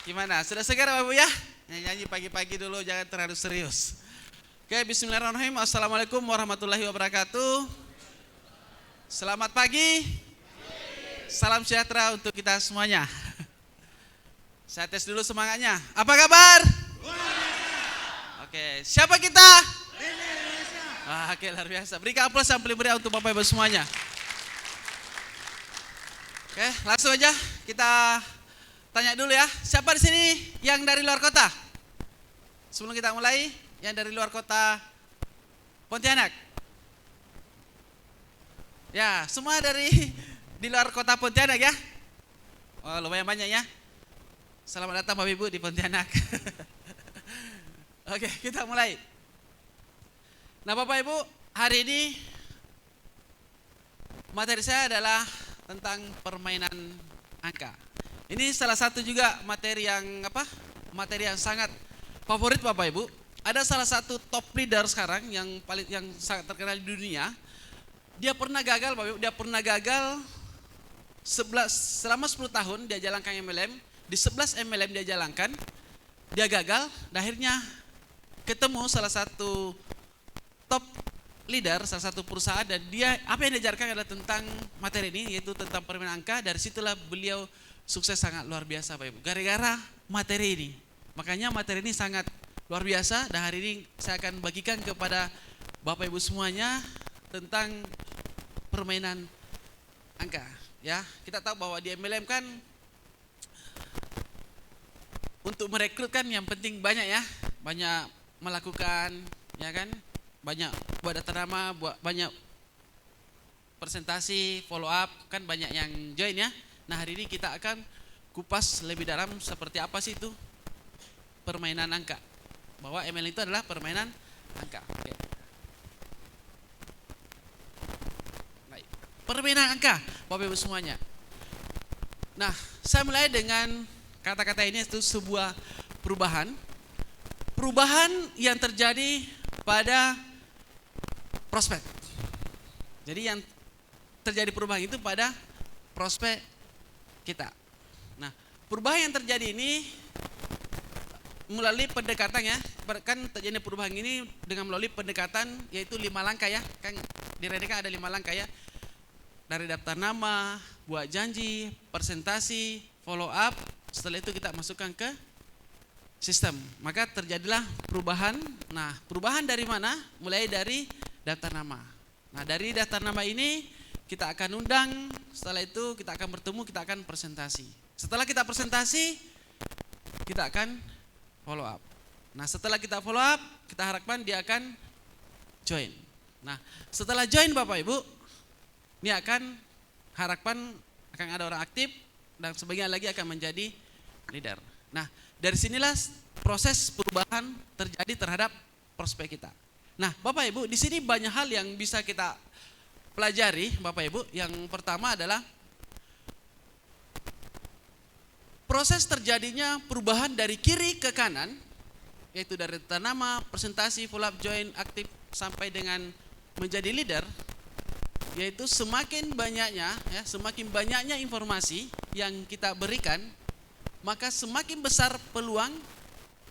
Gimana? Sudah segar Bapak Ibu ya? Nyanyi pagi-pagi dulu, jangan terlalu serius. Oke, bismillahirrahmanirrahim. Assalamualaikum warahmatullahi wabarakatuh. Selamat pagi. Salam sejahtera untuk kita semuanya. Saya tes dulu semangatnya. Apa kabar? Oke, siapa kita? Oke, luar biasa. Berikan aplaus yang paling meriah untuk Bapak Ibu semuanya. Oke, langsung aja kita tanya dulu ya. Siapa di sini yang dari luar kota? Sebelum kita mulai, yang dari luar kota Pontianak. Ya, semua dari di luar kota Pontianak ya. Oh, lumayan banyak ya. Selamat datang Bapak Ibu di Pontianak. Oke, kita mulai. Nah, Bapak Ibu, hari ini materi saya adalah tentang permainan angka. Ini salah satu juga materi yang sangat favorit Bapak Ibu. Ada salah satu top leader sekarang yang sangat terkenal di dunia. Dia pernah gagal Bapak Ibu, selama 10 tahun dia jalankan MLM, di 11 MLM dia jalankan, dia gagal, dan akhirnya ketemu salah satu top leader, salah satu perusahaan, dan dia apa yang diajarkan adalah tentang materi ini, yaitu tentang permainan angka. Dari situlah beliau sukses sangat luar biasa Bapak Ibu, gara-gara materi ini. Makanya materi ini sangat luar biasa, dan hari ini saya akan bagikan kepada Bapak Ibu semuanya tentang permainan angka. Ya, kita tahu bahwa di MLM kan untuk merekrut kan yang penting banyak ya, banyak melakukan, ya kan, banyak buat data nama, buat banyak presentasi, follow up, kan banyak yang join ya. Nah, hari ini kita akan kupas lebih dalam seperti apa sih itu permainan angka. Bahwa MLM itu adalah permainan angka. Oke. Baik. Permainan angka, Bapak Ibu semuanya. Nah, saya mulai dengan kata-kata ini, itu sebuah perubahan yang terjadi pada prospek. Jadi yang terjadi perubahan itu pada prospek kita. Nah, perubahan yang terjadi ini melalui pendekatan ya. Kan terjadi perubahan ini dengan melalui pendekatan, yaitu 5 langkah ya. Kan di Rede kan ada 5 langkah ya. Dari daftar nama, buat janji, presentasi, follow up. Setelah itu kita masukkan ke sistem. Maka terjadilah perubahan. Nah, perubahan dari mana? Mulai dari daftar nama. Nah, dari daftar nama ini kita akan undang. Setelah itu kita akan bertemu, kita akan presentasi. Setelah kita presentasi, kita akan follow up. Nah, setelah kita follow up, kita harapkan dia akan join. Nah, setelah join Bapak Ibu, ini harapan akan ada orang aktif, dan sebagian lagi akan menjadi leader. Nah, dari sinilah proses perubahan terjadi terhadap prospek kita. Nah, Bapak Ibu, di sini banyak hal yang bisa kita pelajari, Bapak Ibu. Yang pertama adalah proses terjadinya perubahan dari kiri ke kanan, yaitu dari nama, presentasi, follow up, join, aktif, sampai dengan menjadi leader. Yaitu semakin banyaknya informasi yang kita berikan, maka semakin besar peluang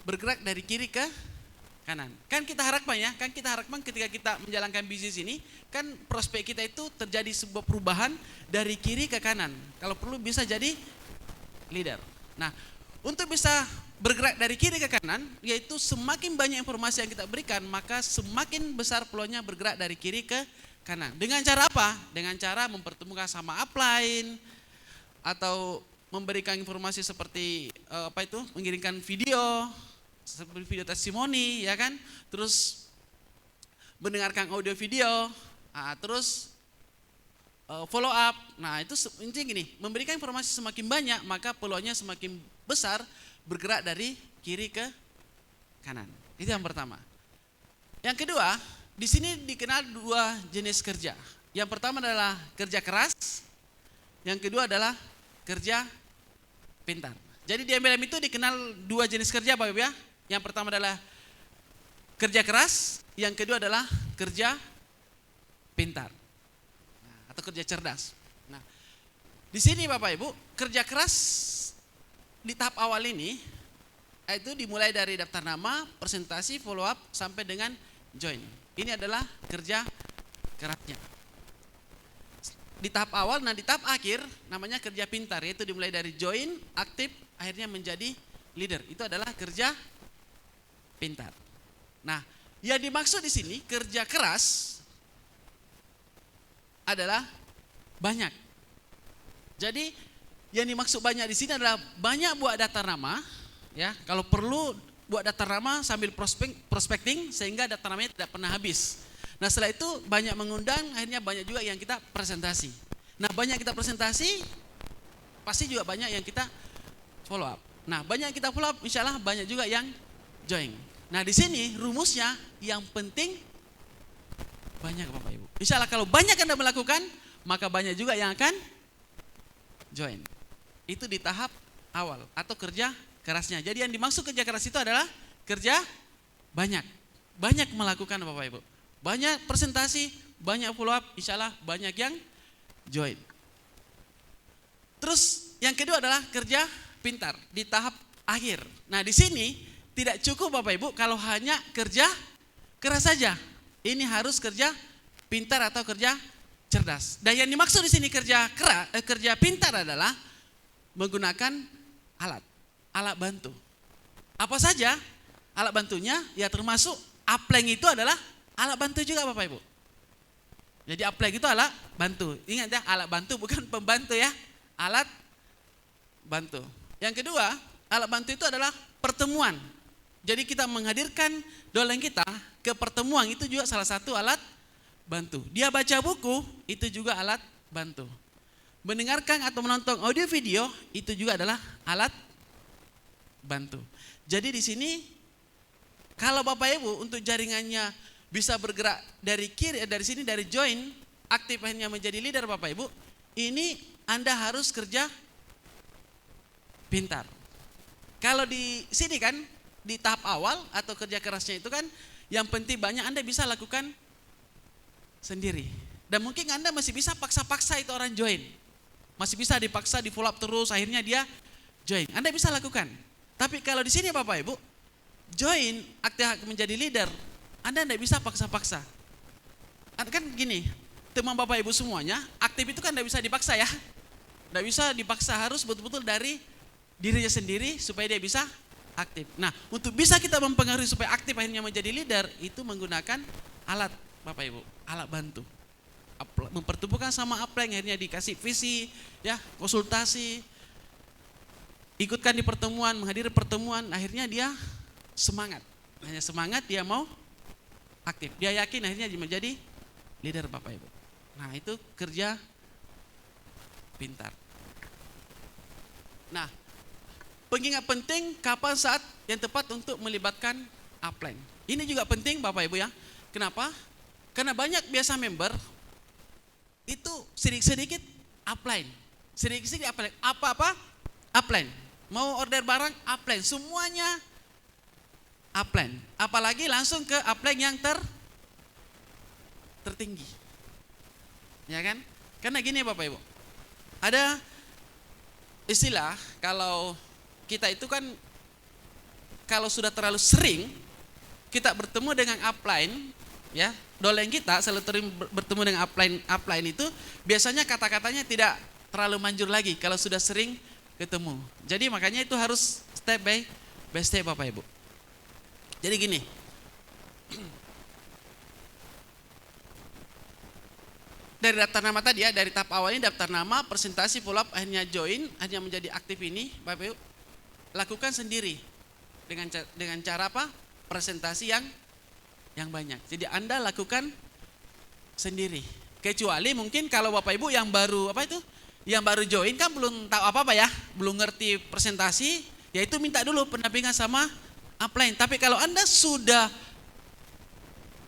bergerak dari kiri ke kanan. Kan kita harapkan ketika kita menjalankan bisnis ini, kan prospek kita itu terjadi sebuah perubahan dari kiri ke kanan. Kalau perlu bisa jadi leader. Nah, untuk bisa bergerak dari kiri ke kanan, yaitu semakin banyak informasi yang kita berikan, maka semakin besar peluangnya bergerak dari kiri ke kanan. Dengan cara apa? Dengan cara mempertemukan sama upline, atau memberikan informasi seperti mengirimkan video, seperti video testimoni, ya kan? Terus mendengarkan audio video, terus follow up. Nah, itu intinya gini, memberikan informasi semakin banyak, maka peluangnya semakin besar bergerak dari kiri ke kanan. Itu yang pertama. Yang kedua, di sini dikenal 2 jenis kerja. Yang pertama adalah kerja keras, yang kedua adalah kerja pintar. Jadi di MLM itu dikenal 2 jenis kerja Bapak Ibu ya. Yang pertama adalah kerja keras, yang kedua adalah kerja pintar. Atau kerja cerdas. Nah, di sini Bapak Ibu, kerja keras di tahap awal ini itu dimulai dari daftar nama, presentasi, follow up sampai dengan join. Ini adalah kerja kerasnya. Di tahap awal, nah di tahap akhir namanya kerja pintar, yaitu dimulai dari join, aktif, akhirnya menjadi leader. Itu adalah kerja pintar. Nah, yang dimaksud di sini kerja keras adalah banyak. Jadi yang dimaksud banyak di sini adalah banyak buat daftar nama, ya. Kalau perlu buat daftar nama sambil prospecting sehingga daftar namanya tidak pernah habis. Nah setelah itu banyak mengundang, akhirnya banyak juga yang kita presentasi. Nah banyak kita presentasi, pasti juga banyak yang kita follow up. Nah banyak yang kita follow up, insya Allah banyak juga yang join. Nah di sini rumusnya yang penting banyak Bapak Ibu. Insya Allah kalau banyak Anda melakukan, maka banyak juga yang akan join. Itu di tahap awal atau kerja kerasnya. Jadi yang dimaksud kerja keras itu adalah kerja banyak. Banyak melakukan Bapak Ibu. Banyak presentasi, banyak follow up, insya Allah banyak yang join. Terus yang kedua adalah kerja pintar di tahap akhir. Nah di sini tidak cukup Bapak Ibu kalau hanya kerja keras saja. Ini harus kerja pintar atau kerja cerdas. Dan yang dimaksud di sini kerja pintar adalah menggunakan alat bantu. Apa saja alat bantunya? Ya termasuk Upline itu adalah alat bantu juga Bapak Ibu. Jadi Upline itu alat bantu. Ingat ya, alat bantu bukan pembantu ya. Alat bantu. Yang kedua, alat bantu itu adalah pertemuan. Jadi kita menghadirkan dolen kita ke pertemuan itu juga salah satu alat bantu. Dia baca buku itu juga alat bantu. Mendengarkan atau menonton audio video itu juga adalah alat bantu. Jadi di sini kalau Bapak Ibu untuk jaringannya bisa bergerak dari sini dari join, aktif akhirnya menjadi leader Bapak Ibu, ini Anda harus kerja pintar. Kalau di sini kan di tahap awal atau kerja kerasnya itu kan yang penting banyak Anda bisa lakukan sendiri. Dan mungkin Anda masih bisa paksa-paksa itu orang join. Masih bisa dipaksa di follow up terus akhirnya dia join. Anda bisa lakukan. Tapi kalau di sini Bapak Ibu join aktif menjadi leader, Anda tidak bisa paksa-paksa. Kan gini, teman Bapak Ibu semuanya, aktif itu kan tidak bisa dipaksa ya. Tidak bisa dipaksa, harus betul-betul dari dirinya sendiri supaya dia bisa aktif. Nah, untuk bisa kita mempengaruhi supaya aktif akhirnya menjadi leader, itu menggunakan alat Bapak Ibu, alat bantu. Mempertemukan sama Upline, akhirnya dikasih visi, ya, konsultasi, ikutkan di pertemuan, menghadiri pertemuan, akhirnya dia semangat. Hanya semangat dia mau aktif. Dia yakin akhirnya menjadi leader Bapak Ibu. Nah itu kerja pintar. Nah pengingat penting kapan saat yang tepat untuk melibatkan Upline. Ini juga penting Bapak Ibu ya. Kenapa? Karena banyak biasa member itu sedikit-sedikit Upline. Sedikit-sedikit Upline. Apa-apa Upline. Mau order barang Upline. Semuanya Upline, apalagi langsung ke Upline yang tertinggi, ya kan? Karena gini Bapak Ibu, ada istilah kalau kita itu kan kalau sudah terlalu sering kita bertemu dengan Upline, ya, dolen kita selalu bertemu dengan Upline itu biasanya kata-katanya tidak terlalu manjur lagi kalau sudah sering ketemu. Jadi makanya itu harus step by step Bapak Ibu. Jadi gini, dari daftar nama tadi ya, dari tahap awal ini daftar nama, presentasi, follow up, akhirnya join, akhirnya menjadi aktif ini, Bapak Ibu, lakukan sendiri dengan cara apa? Presentasi yang banyak. Jadi Anda lakukan sendiri. Kecuali mungkin kalau Bapak Ibu yang baru yang baru join kan belum tahu apa-apa ya, belum ngerti presentasi, yaitu minta dulu pendampingan sama Upline. Tapi kalau Anda sudah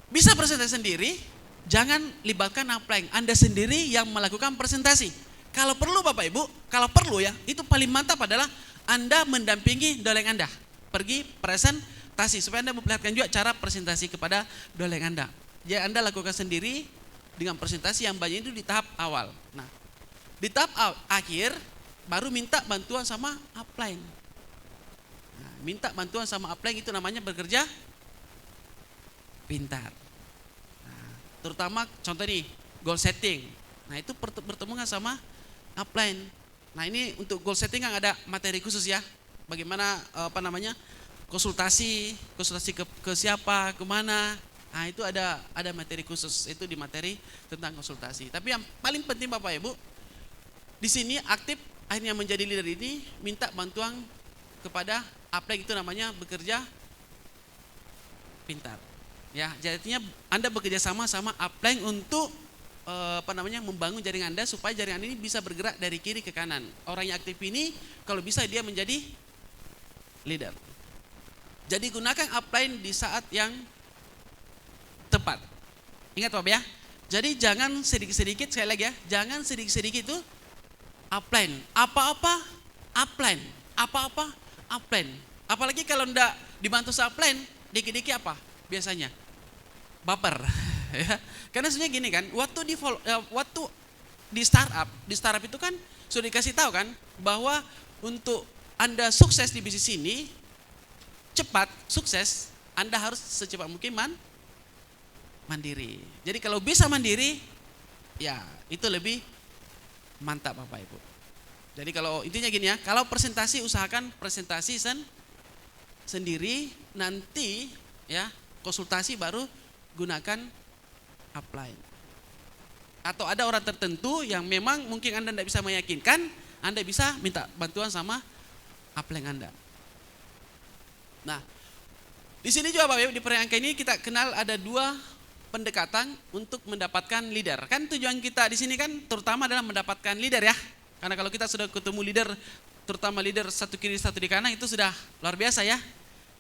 bisa presentasi sendiri, jangan libatkan Upline. Anda sendiri yang melakukan presentasi. Kalau perlu Bapak Ibu, kalau perlu ya, itu paling mantap adalah Anda mendampingi dolen Anda. Pergi presentasi supaya Anda memperlihatkan juga cara presentasi kepada dolen Anda. Jadi Anda lakukan sendiri dengan presentasi yang banyak itu di tahap awal. Nah, di tahap akhir baru minta bantuan sama Upline. minta bantuan sama upline itu namanya bekerja pintar. Nah, terutama contoh nih, goal setting. Nah itu bertemu sama upline. Nah ini untuk goal setting kan ada materi khusus ya. Bagaimana konsultasi ke siapa, kemana. Nah itu ada materi khusus, itu di materi tentang konsultasi. Tapi yang paling penting Bapak Ibu, di sini aktif akhirnya menjadi leader ini minta bantuan kepada upline, itu namanya bekerja pintar. Ya, jadinya Anda bekerja sama upline untuk membangun jaringan Anda supaya jaringan ini bisa bergerak dari kiri ke kanan. Orang yang aktif ini kalau bisa dia menjadi leader. Jadi gunakan upline di saat yang tepat. Ingat Bapak ya. Jadi jangan sedikit-sedikit, sekali lagi ya, jangan sedikit-sedikit itu upline. Apa-apa upline. Apa-apa upline. Apalagi kalau enggak dibantu upline, dikit-dikit apa biasanya? Baper. Ya. Karena sebenarnya gini kan, waktu di startup itu kan sudah dikasih tahu kan bahwa untuk Anda sukses di bisnis ini, cepat sukses, Anda harus secepat mungkin mandiri. Jadi kalau bisa mandiri, ya itu lebih mantap Bapak Ibu. Jadi kalau intinya gini ya, kalau presentasi usahakan presentasi sendiri, nanti ya konsultasi baru gunakan upline. Atau ada orang tertentu yang memang mungkin Anda tidak bisa meyakinkan, Anda bisa minta bantuan sama upline Anda. Nah, di sini juga Bapak Ibu, di perangkat ini kita kenal ada 2 pendekatan untuk mendapatkan leader. Kan tujuan kita di sini kan terutama adalah mendapatkan leader ya. Karena kalau kita sudah ketemu leader, terutama leader satu kiri satu di kanan, itu sudah luar biasa ya.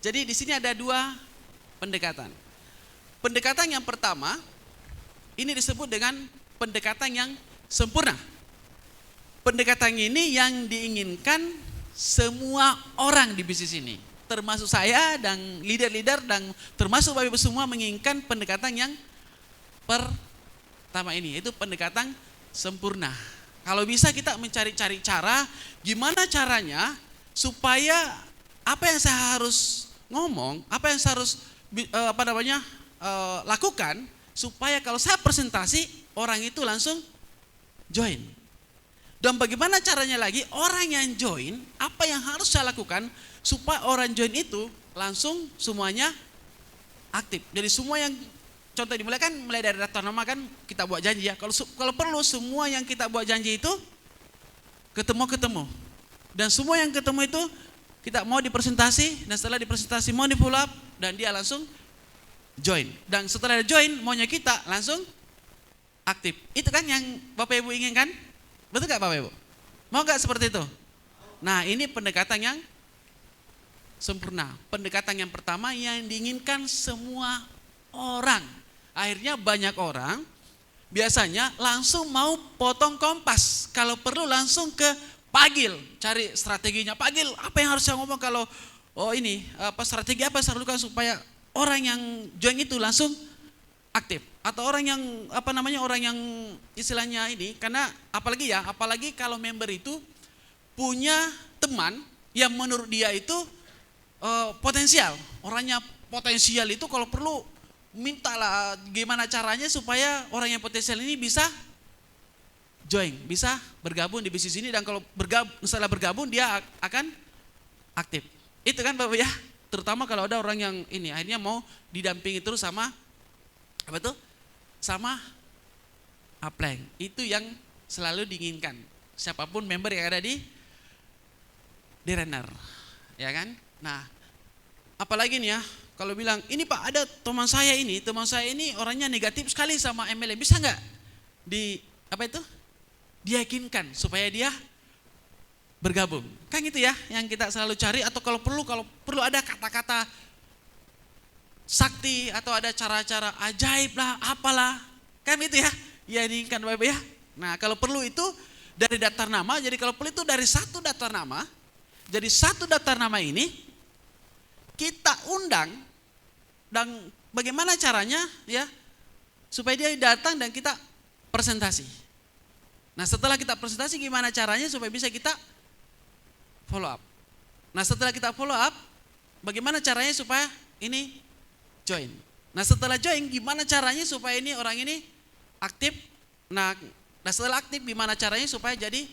Jadi di sini ada 2 pendekatan. Pendekatan yang pertama ini disebut dengan pendekatan yang sempurna. Pendekatan ini yang diinginkan semua orang di bisnis ini, termasuk saya dan leader-leader dan termasuk Bapak Ibu semua menginginkan pendekatan yang pertama ini, yaitu pendekatan sempurna. Kalau bisa kita mencari-cari cara, gimana caranya supaya apa yang saya harus ngomong, apa yang saya harus lakukan, supaya kalau saya presentasi orang itu langsung join. Dan bagaimana caranya lagi orang yang join, apa yang harus saya lakukan supaya orang join itu langsung semuanya aktif. Jadi semua yang contoh dimulai kan mulai dari daftar nama kan kita buat janji ya. Kalau perlu semua yang kita buat janji itu ketemu. Dan semua yang ketemu itu kita mau dipresentasi, dan setelah dipresentasi mau di follow up, dan dia langsung join. Dan setelah join maunya kita langsung aktif. Itu kan yang Bapak Ibu inginkan? Betul gak Bapak Ibu? Mau gak seperti itu? Nah ini pendekatan yang sempurna. Pendekatan yang pertama yang diinginkan semua orang. Akhirnya banyak orang biasanya langsung mau potong kompas. Kalau perlu langsung ke Pagil, cari strateginya. Pagil, apa yang harus saya ngomong kalau strategi apa yang saya lakukan supaya orang yang join itu langsung aktif. Atau orang yang orang yang istilahnya ini, karena apalagi kalau member itu punya teman yang menurut dia itu potensial. Orangnya potensial itu kalau perlu mintalah gimana caranya supaya orang yang potensial ini bisa join, bisa bergabung di bisnis ini, dan kalau setelah bergabung dia akan aktif. Itu kan Bapak ya, terutama kalau ada orang yang ini akhirnya mau didampingi terus sama sama upline. Itu yang selalu diinginkan siapapun member yang ada di runner, ya kan? Nah, apalagi nih ya, kalau bilang ini Pak ada teman saya ini orangnya negatif sekali sama MLM, bisa nggak diyakinkan supaya dia bergabung? Kan gitu ya yang kita selalu cari. Atau kalau perlu ada kata-kata sakti atau ada cara-cara ajaib lah, apalah, kan itu ya diinginkan Bapak ya. Nah kalau perlu itu dari daftar nama, jadi kalau perlu itu dari satu daftar nama, jadi satu daftar nama ini kita undang, dan bagaimana caranya ya supaya dia datang dan kita presentasi. Nah setelah kita presentasi gimana caranya supaya bisa kita follow up. Nah setelah kita follow up, bagaimana caranya supaya ini join. Nah setelah join, gimana caranya supaya ini orang ini aktif. Nah setelah aktif, gimana caranya supaya jadi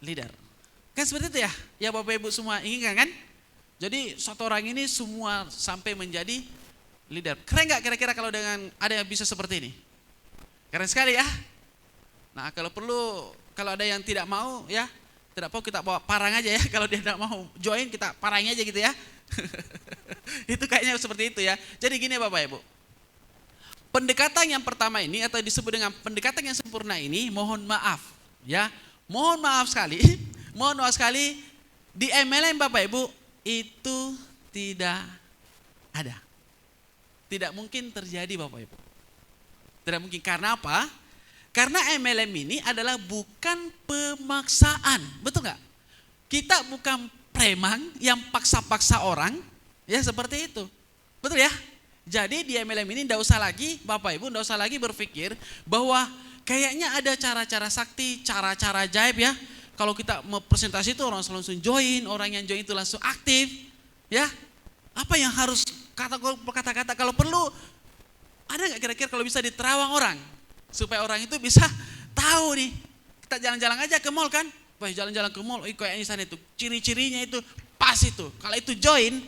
leader. Kan seperti itu ya, ya Bapak Ibu semua inginkan kan? Jadi satu orang ini semua sampai menjadi leader. Keren gak kira-kira kalau dengan ada yang bisa seperti ini? Keren sekali ya. Nah kalau perlu, kalau ada yang tidak mau ya, tidak mau kita bawa parang aja ya. Kalau dia tidak mau join, kita parangin aja gitu ya. Itu kayaknya seperti itu ya. Jadi gini Bapak Ibu, pendekatan yang pertama ini atau disebut dengan pendekatan yang sempurna ini, mohon maaf ya, mohon maaf sekali, mohon maaf sekali, di MLM Bapak Ibu itu tidak ada. Tidak mungkin terjadi Bapak Ibu. Tidak mungkin, karena apa? Karena MLM ini adalah bukan pemaksaan, betul nggak? Kita bukan preman yang paksa-paksa orang, ya seperti itu, betul ya? Jadi di MLM ini tidak usah lagi, Bapak Ibu tidak usah lagi berpikir bahwa kayaknya ada cara-cara sakti, cara-cara jaib ya. Kalau kita mau presentasi itu orang langsung join, orang yang join itu langsung aktif, ya. Apa yang harus kata-kata kalau perlu, ada nggak kira-kira kalau bisa diterawang orang? Supaya orang itu bisa tahu nih, kita jalan-jalan aja ke mall kan, wah jalan-jalan ke mall, kayaknya di sana itu ciri-cirinya itu pas itu, kalau itu join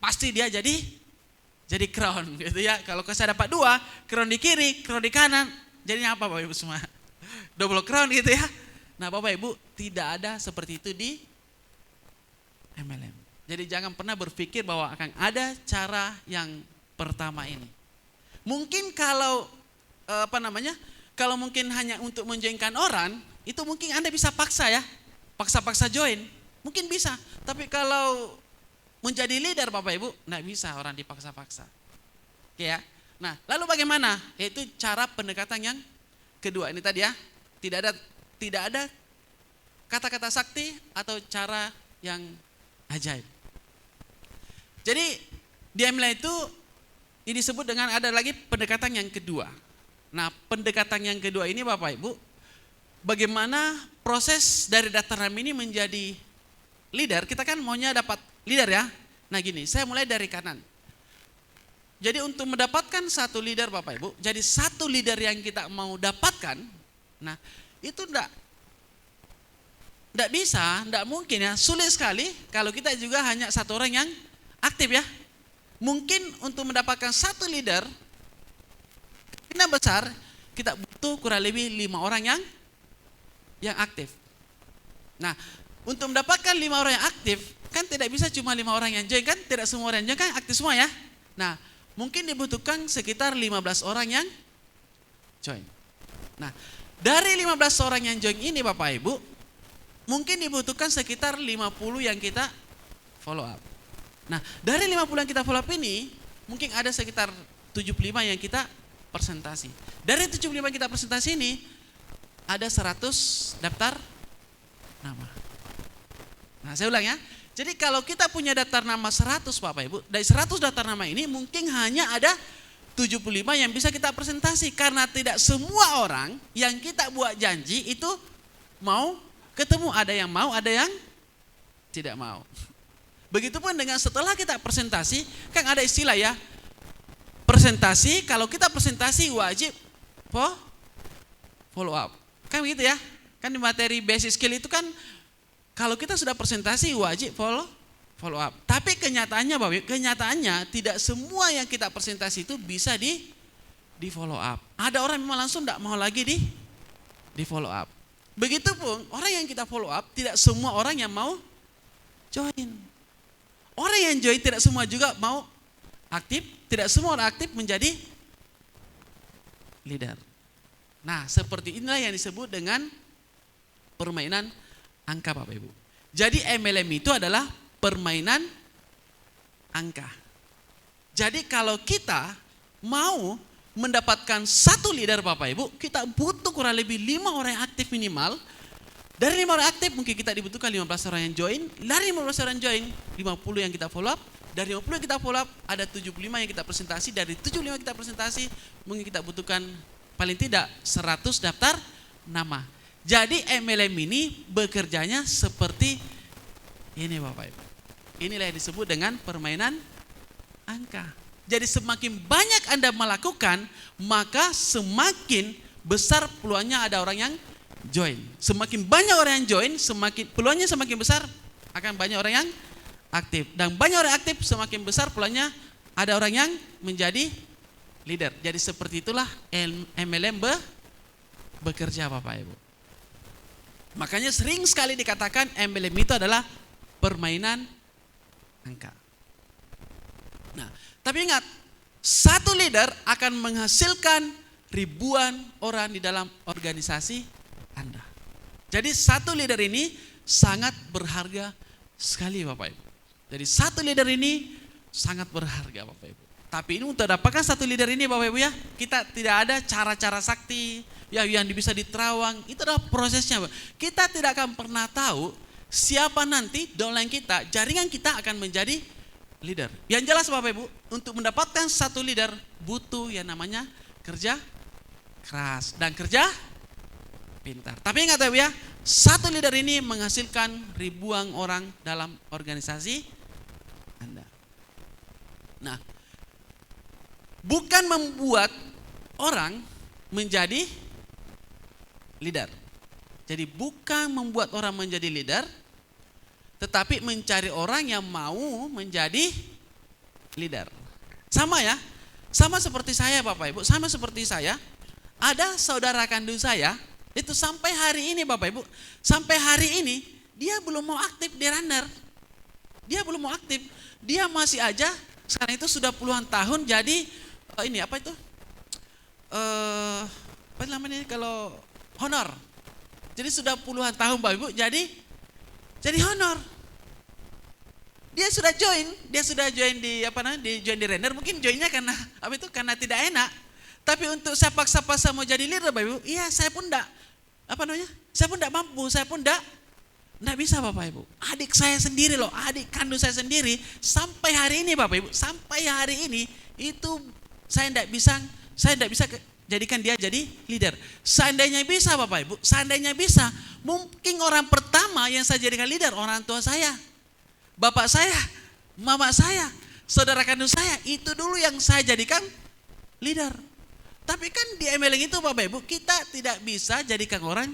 pasti dia jadi crown gitu ya. Kalau saya dapat 2, crown di kiri, crown di kanan, jadinya apa Bapak Ibu semua? Double crown gitu ya. Nah Bapak Ibu tidak ada seperti itu di MLM. Jadi jangan pernah berpikir bahwa akan ada cara yang pertama ini. Mungkin kalau kalau mungkin hanya untuk menjoinkan orang, itu mungkin Anda bisa paksa ya, paksa-paksa join, mungkin bisa. Tapi kalau menjadi leader Bapak Ibu, nggak bisa orang dipaksa-paksa. Oke ya. Nah, lalu bagaimana? Yaitu cara pendekatan yang kedua ini tadi ya, tidak ada kata-kata sakti atau cara yang ajaib. Jadi di MLM itu ini disebut dengan ada lagi pendekatan yang kedua. Nah pendekatan yang kedua ini Bapak Ibu, bagaimana proses dari daftar nama ini menjadi leader. Kita kan maunya dapat leader ya. Nah gini, saya mulai dari kanan. Jadi untuk mendapatkan satu leader Bapak Ibu, jadi satu leader yang kita mau dapatkan, nah itu enggak bisa, enggak mungkin ya, sulit sekali kalau kita juga hanya satu orang yang aktif ya. Mungkin untuk mendapatkan satu leader karena besar, kita butuh kurang lebih 5 orang yang aktif. Nah, untuk mendapatkan 5 orang yang aktif, kan tidak bisa cuma 5 orang yang join kan, tidak semua orang yang join kan aktif semua ya. Nah, mungkin dibutuhkan sekitar 15 orang yang join. Nah, dari 15 orang yang join ini Bapak Ibu, mungkin dibutuhkan sekitar 50 yang kita follow up. Nah, dari 50 yang kita follow up ini, mungkin ada sekitar 75 yang kita presentasi. Dari 75 yang kita presentasi ini, ada 100 daftar nama. Nah, saya ulang ya. Jadi kalau kita punya daftar nama 100 Bapak Ibu, dari 100 daftar nama ini mungkin hanya ada 75 yang bisa kita presentasi. Karena tidak semua orang yang kita buat janji itu mau ketemu. Ada yang mau, ada yang tidak mau. Begitupun dengan setelah kita presentasi, kan ada istilah ya, presentasi, kalau kita presentasi wajib follow up. Kan begitu ya, kan di materi basic skill itu kan, kalau kita sudah presentasi wajib follow up. Tapi kenyataannya Bapak, kenyataannya tidak semua yang kita presentasi itu bisa di follow up. Ada orang memang langsung tidak mau lagi di follow up. Begitupun orang yang kita follow up, tidak semua orang yang mau join. Orang yang join tidak semua juga mau aktif, tidak semua orang aktif menjadi leader. Nah, seperti inilah yang disebut dengan permainan angka Bapak Ibu. Jadi MLM itu adalah permainan angka. Jadi kalau kita mau mendapatkan satu leader Bapak Ibu, kita butuh kurang lebih 5 orang yang aktif minimal. Dari 5 orang aktif mungkin kita dibutuhkan 15 orang yang join. Dari 15 orang join, 50 yang kita follow up. Dari 50 yang kita follow up, ada 75 yang kita presentasi. Dari 75 yang kita presentasi, mungkin kita butuhkan paling tidak 100 daftar nama. Jadi MLM ini bekerjanya seperti ini Bapak Ibu. Inilah yang disebut dengan permainan angka. Jadi semakin banyak Anda melakukan, maka semakin besar peluangnya ada orang yang join. Semakin banyak orang yang join, peluangnya semakin besar akan banyak orang yang aktif. Dan banyak orang aktif, semakin besar peluangnya ada orang yang menjadi leader. Jadi seperti itulah MLM bekerja Bapak Ibu. Makanya sering sekali dikatakan MLM itu adalah permainan angka. Nah, tapi ingat, satu leader akan menghasilkan ribuan orang di dalam organisasi Anda. Jadi satu leader ini sangat berharga sekali Bapak Ibu. Jadi satu leader ini sangat berharga Bapak Ibu. Tapi ini untuk dapatkan satu leader ini Bapak Ibu ya, kita tidak ada cara-cara sakti ya yang bisa diterawang. Itu adalah prosesnya. Kita tidak akan pernah tahu siapa nanti downline kita, jaringan kita akan menjadi leader. Yang jelas Bapak Ibu, untuk mendapatkan satu leader butuh yang namanya kerja keras dan kerja pintar. Tapi ingat Bapak Ibu ya, satu leader ini menghasilkan ribuan orang dalam organisasi Anda. Nah, bukan membuat orang menjadi leader. Jadi bukan membuat orang menjadi leader, tetapi mencari orang yang mau menjadi leader. Sama ya, sama seperti saya Bapak Ibu, sama seperti saya. Ada saudara kandung saya, itu sampai hari ini Bapak Ibu, sampai hari ini dia belum mau aktif di runner. Dia belum mau aktif, dia masih aja, sekarang itu sudah puluhan tahun jadi, ini apa itu? Apa namanya kalau honor. Jadi sudah puluhan tahun Bapak Ibu, jadi honor. Dia sudah join di join di render, mungkin joinnya karena apa itu? Karena tidak enak. Tapi untuk saya paksa-paksa mau jadi leader Bapak Ibu, iya saya pun enggak saya pun enggak mampu, saya pun enggak bisa Bapak Ibu. Adik saya sendiri loh, adik kandung saya sendiri sampai hari ini Bapak Ibu, sampai hari ini itu saya enggak bisa jadikan dia jadi leader. Seandainya bisa Bapak Ibu, seandainya bisa, mungkin orang pertama yang saya jadikan leader orang tua saya, bapak saya, mama saya, saudara kandung saya, itu dulu yang saya jadikan leader. Tapi kan di MLM itu Bapak Ibu, kita tidak bisa jadikan orang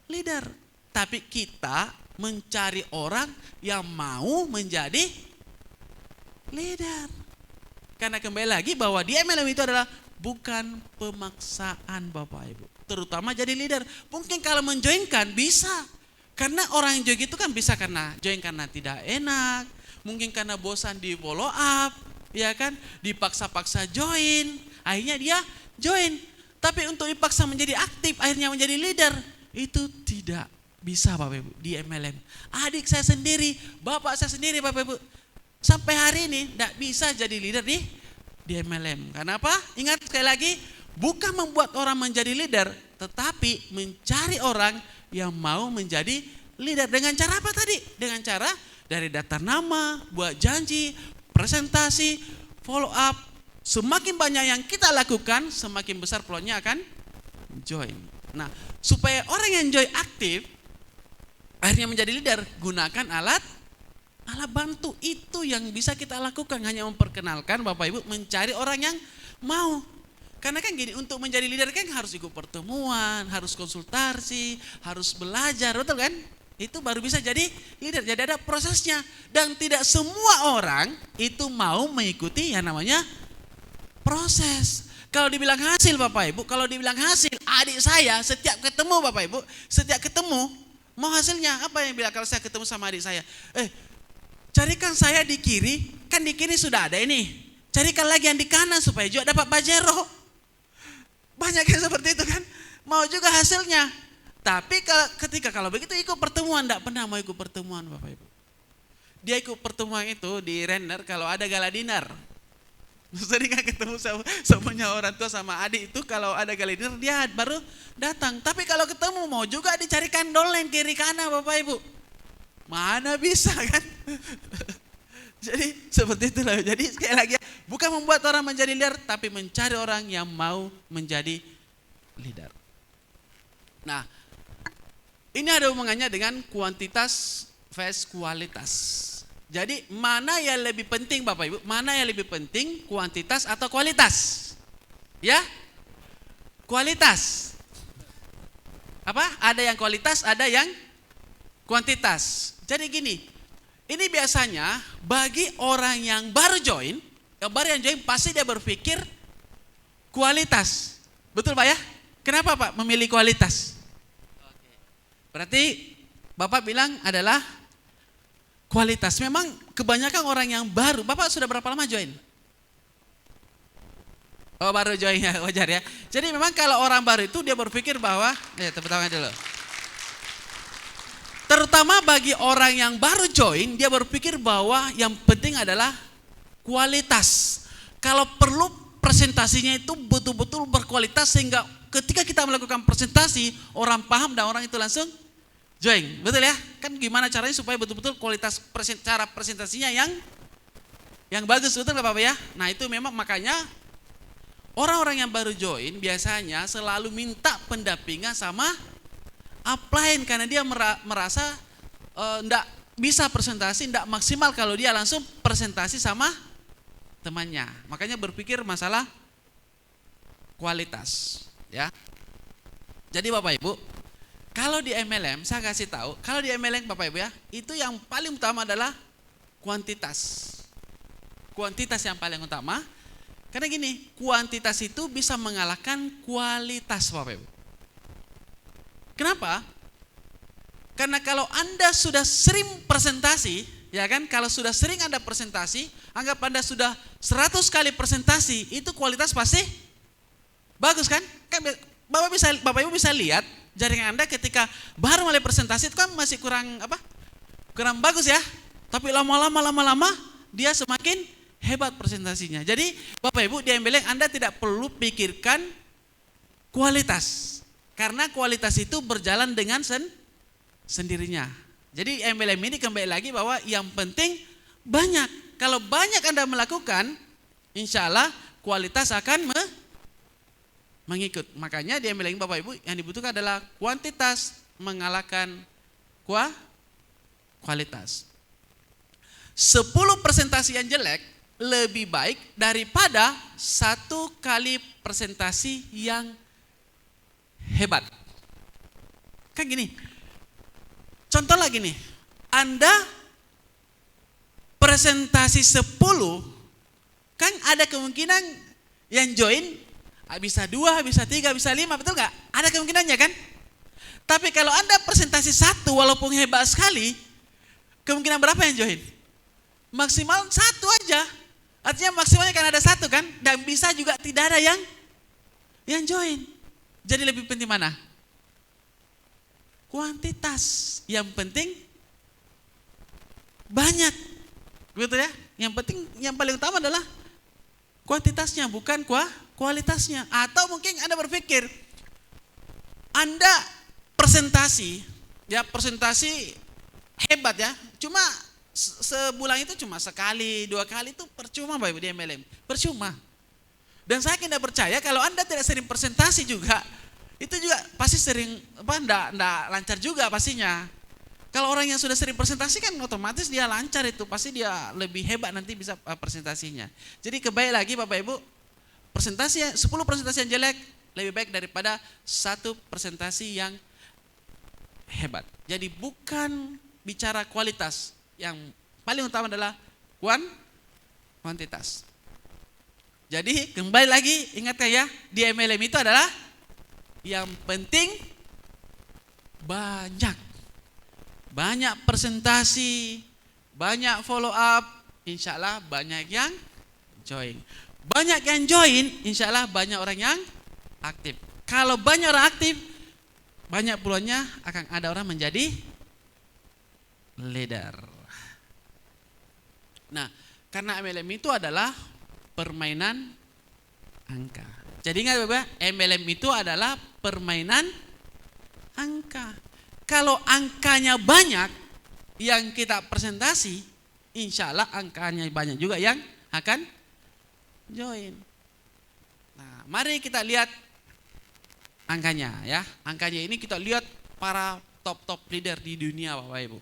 leader. Tapi kita mencari orang yang mau menjadi leader. Karena kembali lagi bahwa di MLM itu adalah bukan pemaksaan Bapak Ibu. Terutama jadi leader. Mungkin kalau menjoinkan bisa. Karena orang yang join itu kan bisa karena join karena tidak enak. Mungkin karena bosan di follow up. Ya kan, dipaksa-paksa join. Akhirnya dia join. Tapi untuk dipaksa menjadi aktif, akhirnya menjadi leader. Itu tidak bisa Bapak Ibu di MLM. Adik saya sendiri, bapak saya sendiri Bapak Ibu. Sampai hari ini tidak bisa jadi leader di MLM. Kenapa? Ingat sekali lagi, bukan membuat orang menjadi leader, tetapi mencari orang yang mau menjadi leader. Dengan cara apa tadi? Dengan cara dari daftar nama, buat janji, presentasi, follow up. Semakin banyak yang kita lakukan, semakin besar peluangnya akan join. Nah, supaya orang yang join aktif, akhirnya menjadi leader, gunakan alat bantu. Itu yang bisa kita lakukan, hanya memperkenalkan Bapak Ibu, mencari orang yang mau. Karena kan gini, untuk menjadi leader kan harus ikut pertemuan, harus konsultasi, harus belajar, betul kan? Itu baru bisa jadi leader. Jadi ada prosesnya. Dan tidak semua orang itu mau mengikuti yang namanya proses. Kalau dibilang hasil Bapak Ibu, kalau dibilang hasil, adik saya setiap ketemu Bapak Ibu, setiap ketemu, mau hasilnya apa yang bilang kalau saya ketemu sama adik saya? Carikan saya di kiri, kan di kiri sudah ada ini. Carikan lagi yang di kanan supaya juga dapat pajero. Banyak yang seperti itu kan, mau juga hasilnya. Tapi kalau begitu ikut pertemuan, tidak pernah mau ikut pertemuan Bapak Ibu. Dia ikut pertemuan itu di render kalau ada gala dinner. Sering kan ketemu semuanya orang tua sama adik itu kalau ada gala dinner dia baru datang. Tapi kalau ketemu mau juga dicarikan downline kiri kanan Bapak Ibu. Mana bisa kan? Jadi seperti itulah. Jadi sekali lagi bukan membuat orang menjadi leader, tapi mencari orang yang mau menjadi leader. Nah, ini ada hubungannya dengan kuantitas versus kualitas. Jadi mana yang lebih penting Bapak Ibu? Mana yang lebih penting, kuantitas atau kualitas? Ya? Kualitas. Apa? Ada yang kualitas, ada yang kuantitas. Jadi gini, ini biasanya bagi orang yang baru join pasti dia berpikir kualitas. Betul Pak ya? Kenapa Pak memilih kualitas? Berarti Bapak bilang adalah kualitas. Memang kebanyakan orang yang baru, Bapak sudah berapa lama join? Oh baru join ya, wajar ya. Jadi memang kalau orang baru itu dia berpikir bahwa, tepuk tangan dulu. Terutama bagi orang yang baru join, dia berpikir bahwa yang penting adalah kualitas. Kalau perlu presentasinya itu betul-betul berkualitas sehingga ketika kita melakukan presentasi, orang paham dan orang itu langsung join. Betul ya? Kan gimana caranya supaya betul-betul kualitas cara presentasinya yang bagus, betul Bapak ya? Nah itu memang makanya orang-orang yang baru join biasanya selalu minta pendampingan sama upline karena dia merasa enggak bisa presentasi, enggak maksimal kalau dia langsung presentasi sama temannya. Makanya berpikir masalah kualitas, ya. Jadi Bapak Ibu, kalau di MLM saya kasih tahu, kalau di MLM Bapak Ibu ya, itu yang paling utama adalah kuantitas. Kuantitas yang paling utama. Karena gini, kuantitas itu bisa mengalahkan kualitas Bapak Ibu. Kenapa? Karena kalau Anda sudah sering presentasi, ya kan? Kalau sudah sering Anda presentasi, anggap Anda sudah 100 kali presentasi, itu kualitas pasti bagus kan? Kan Bapak Ibu bisa lihat jaringan Anda ketika baru mulai presentasi itu kan masih kurang bagus ya. Tapi lama-lama dia semakin hebat presentasinya. Jadi Bapak Ibu di MLM Anda tidak perlu pikirkan kualitas. Karena kualitas itu berjalan dengan sendirinya. Jadi MLM ini kembali lagi bahwa yang penting banyak. Kalau banyak Anda melakukan, insya Allah kualitas akan mengikut. Makanya di MLM Bapak Ibu yang dibutuhkan adalah kuantitas mengalahkan kualitas. 10 presentasi yang jelek lebih baik daripada 1 kali presentasi yang hebat. Kan gini, contoh lagi nih, Anda presentasi 10, kan ada kemungkinan yang join bisa 2, bisa 3, bisa 5, betul gak? Ada kemungkinannya kan? Tapi kalau Anda presentasi 1 walaupun hebat sekali, kemungkinan berapa yang join? Maksimal 1 aja. Artinya maksimalnya kan ada 1 kan? Dan bisa juga tidak ada yang join. Jadi lebih penting mana? Kuantitas. Yang penting banyak. Betul ya? Yang penting, yang paling utama adalah kuantitasnya, bukan kualitasnya. Atau mungkin Anda berpikir, Anda presentasi hebat ya, cuma sebulan itu cuma sekali, 2 kali itu percuma Bapak Ibu di MLM. Percuma. Dan saya tidak percaya kalau Anda tidak sering presentasi juga, itu juga pasti sering enggak lancar juga pastinya. Kalau orang yang sudah sering presentasi kan otomatis dia lancar itu, pasti dia lebih hebat nanti bisa presentasinya. Jadi kembali lagi Bapak Ibu, 10 presentasi yang jelek lebih baik daripada 1 presentasi yang hebat. Jadi bukan bicara kualitas, yang paling utama adalah kuantitas. Jadi kembali lagi ingatkan ya, di MLM itu adalah yang penting banyak presentasi, banyak follow up, insya Allah banyak yang join. Banyak yang join, insya Allah banyak orang yang aktif. Kalau banyak orang aktif, banyak peluangnya akan ada orang menjadi leader. Nah, karena MLM itu adalah permainan angka. Jadi ingat Bapak, MLM itu adalah permainan angka. Kalau angkanya banyak yang kita presentasi, insya Allah angkanya banyak juga yang akan join. Nah, mari kita lihat angkanya ya. Angkanya ini kita lihat para top leader di dunia Bapak Ibu.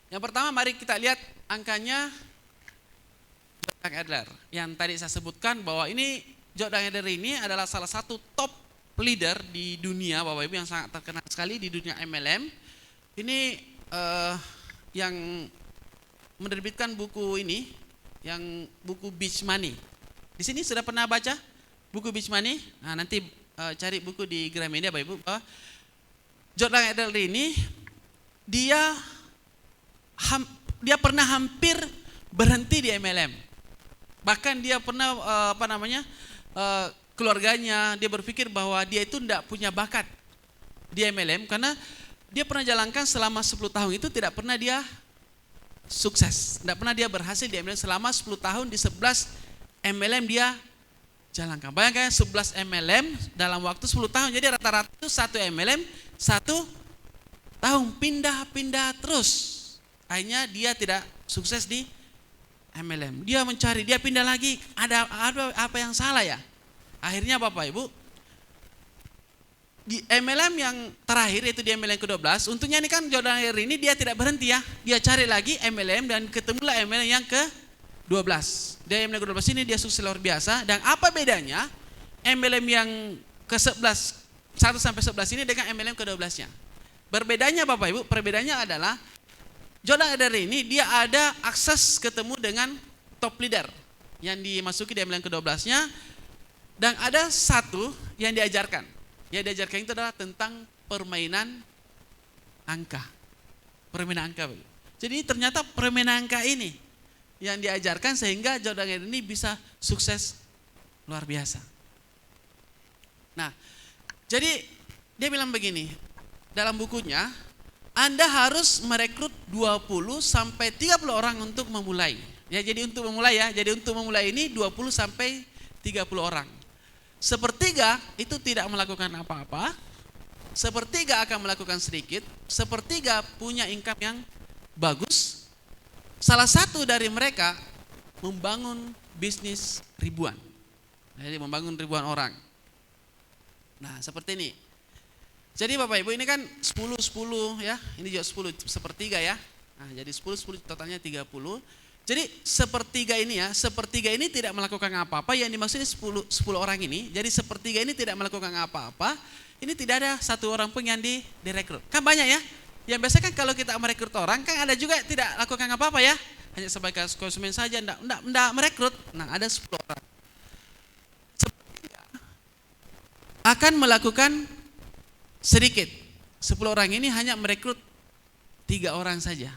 Yang pertama mari kita lihat angkanya Jordan Adler. Yang tadi saya sebutkan bahwa ini Jordan Adler ini adalah salah satu top leader di dunia Bapak Ibu yang sangat terkenal sekali di dunia MLM. Ini yang menerbitkan buku ini, yang buku Beach Money. Di sini sudah pernah baca buku Beach Money? Nah, nanti cari buku di Gramedia Bapak Ibu. Jordan Adler ini dia pernah hampir berhenti di MLM. Bahkan dia pernah keluarganya dia berpikir bahwa dia itu tidak punya bakat di MLM karena dia pernah jalankan selama 10 tahun itu tidak pernah dia sukses. Tidak pernah dia berhasil di MLM selama 10 tahun di 11 MLM dia jalankan. Bayangkan 11 MLM dalam waktu 10 tahun. Jadi rata-rata itu 1 MLM 1 tahun pindah-pindah terus. Akhirnya dia tidak sukses di MLM. Dia mencari, dia pindah lagi, ada apa yang salah ya? Akhirnya Bapak Ibu, di MLM yang terakhir yaitu di MLM ke-12, untungnya ini kan Jordan Adler ini dia tidak berhenti ya. Dia cari lagi MLM dan ketemulah MLM yang ke-12. Di MLM ke-12 ini dia sukses luar biasa. Dan apa bedanya MLM yang ke-11, 1 sampai 11 ini dengan MLM ke-12-nya? Berbedanya Bapak Ibu, perbedaannya adalah Jordan Adler ini dia ada akses ketemu dengan top leader yang dimasuki di MLM ke-12-nya, dan ada satu yang diajarkan. Yang diajarkan itu adalah tentang permainan angka. Permainan angka. Jadi ternyata permainan angka ini yang diajarkan sehingga Jordan Adler ini bisa sukses luar biasa. Nah, jadi dia bilang begini, dalam bukunya, Anda harus merekrut 20 sampai 30 orang untuk memulai. Ya, jadi untuk memulai ya. Jadi untuk memulai ini 20 sampai 30 orang. Sepertiga itu tidak melakukan apa-apa. Sepertiga akan melakukan sedikit. Sepertiga punya income yang bagus. Salah satu dari mereka membangun bisnis ribuan. Jadi membangun ribuan orang. Nah, seperti ini. Jadi Bapak Ibu ini kan 10 ya. Ini juga 10 sepertiga ya. Nah, jadi 10 totalnya 30. Jadi sepertiga ini tidak melakukan apa-apa. Yang dimaksud 10 orang ini. Jadi sepertiga ini tidak melakukan apa-apa. Ini tidak ada satu orang pun yang direkrut. Kan banyak ya. Yang biasa kan kalau kita merekrut orang kan ada juga tidak lakukan apa-apa ya. Hanya sebagai konsumen saja, enggak merekrut. Nah, ada 10 orang. Sepertiga akan melakukan sedikit. 10 orang ini hanya merekrut 3 orang saja.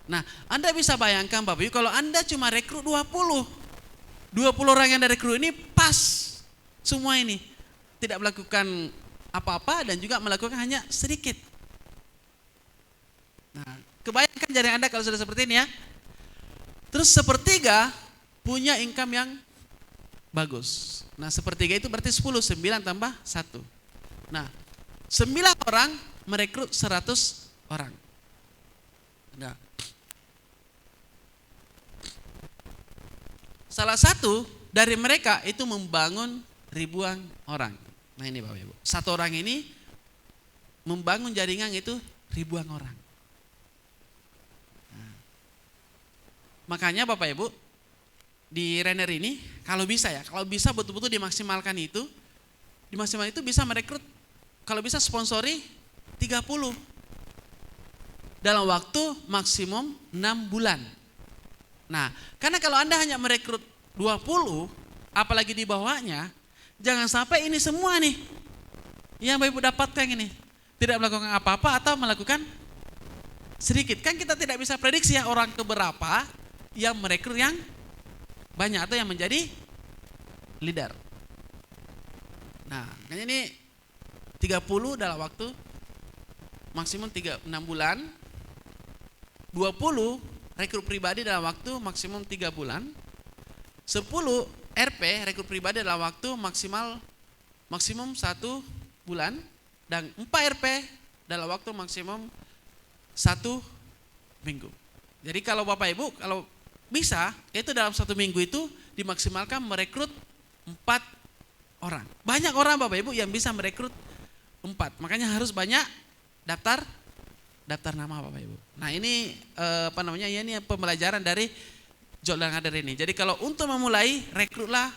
Nah, Anda bisa bayangkan Bapak Ibu kalau Anda cuma rekrut 20 orang yang direkrut ini pas semua ini. Tidak melakukan apa-apa dan juga melakukan hanya sedikit. Nah, kebayangkan jaring Anda kalau sudah seperti ini ya. Terus sepertiga punya income yang bagus. Nah, sepertiga itu berarti 10, 9 tambah 1. Nah, 9 orang merekrut 100 orang. Nah, salah satu dari mereka itu membangun ribuan orang. Nah, ini Bapak Ibu. Satu orang ini membangun jaringan itu ribuan orang. Nah, makanya Bapak Ibu di Renner ini kalau bisa betul-betul dimaksimalkan itu bisa merekrut, kalau bisa sponsori 30 dalam waktu maksimum 6 bulan. Nah, karena kalau Anda hanya merekrut 20, apalagi di bawahnya, jangan sampai ini semua nih yang Bapak Ibu dapatkan ini tidak melakukan apa-apa atau melakukan sedikit. Kan kita tidak bisa prediksi ya orang keberapa yang merekrut yang banyak atau yang menjadi leader. Nah, makanya ini 30 dalam waktu maksimum 6 bulan. 20 rekrut pribadi dalam waktu maksimum 3 bulan. 10 RP rekrut pribadi dalam waktu maksimum 1 bulan. Dan 4 RP dalam waktu maksimum 1 minggu. Jadi kalau Bapak Ibu kalau bisa itu dalam 1 minggu itu dimaksimalkan merekrut 4 orang. Banyak orang Bapak Ibu yang bisa merekrut 4. Makanya harus banyak daftar daftar nama Bapak Ibu. Nah ini ini pembelajaran dari Jordan Hader ini. Jadi kalau untuk memulai, rekrutlah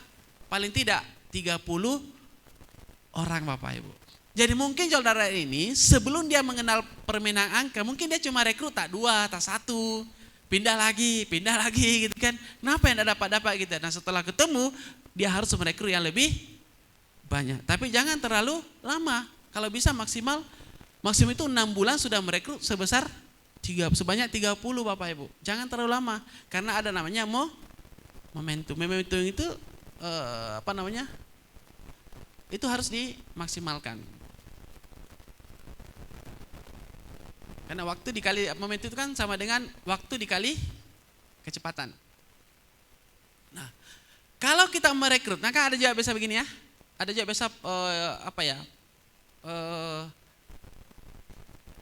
paling tidak 30 orang Bapak Ibu. Jadi mungkin Jordan Hader ini sebelum dia mengenal permainan angka, mungkin dia cuma rekrut tak 2, tak 1, pindah lagi gitu kan. Kenapa yang tidak dapat gitu. Nah setelah ketemu, dia harus merekrut yang lebih banyak. Tapi jangan terlalu lama. Kalau bisa maksimum itu 6 bulan sudah merekrut sebanyak 30 Bapak Ibu. Jangan terlalu lama karena ada namanya momentum. Momentum itu itu harus dimaksimalkan. Karena waktu dikali momentum itu kan sama dengan waktu dikali kecepatan. Nah, kalau kita merekrut, nah kan ada juga biasa begini ya. Ada juga biasa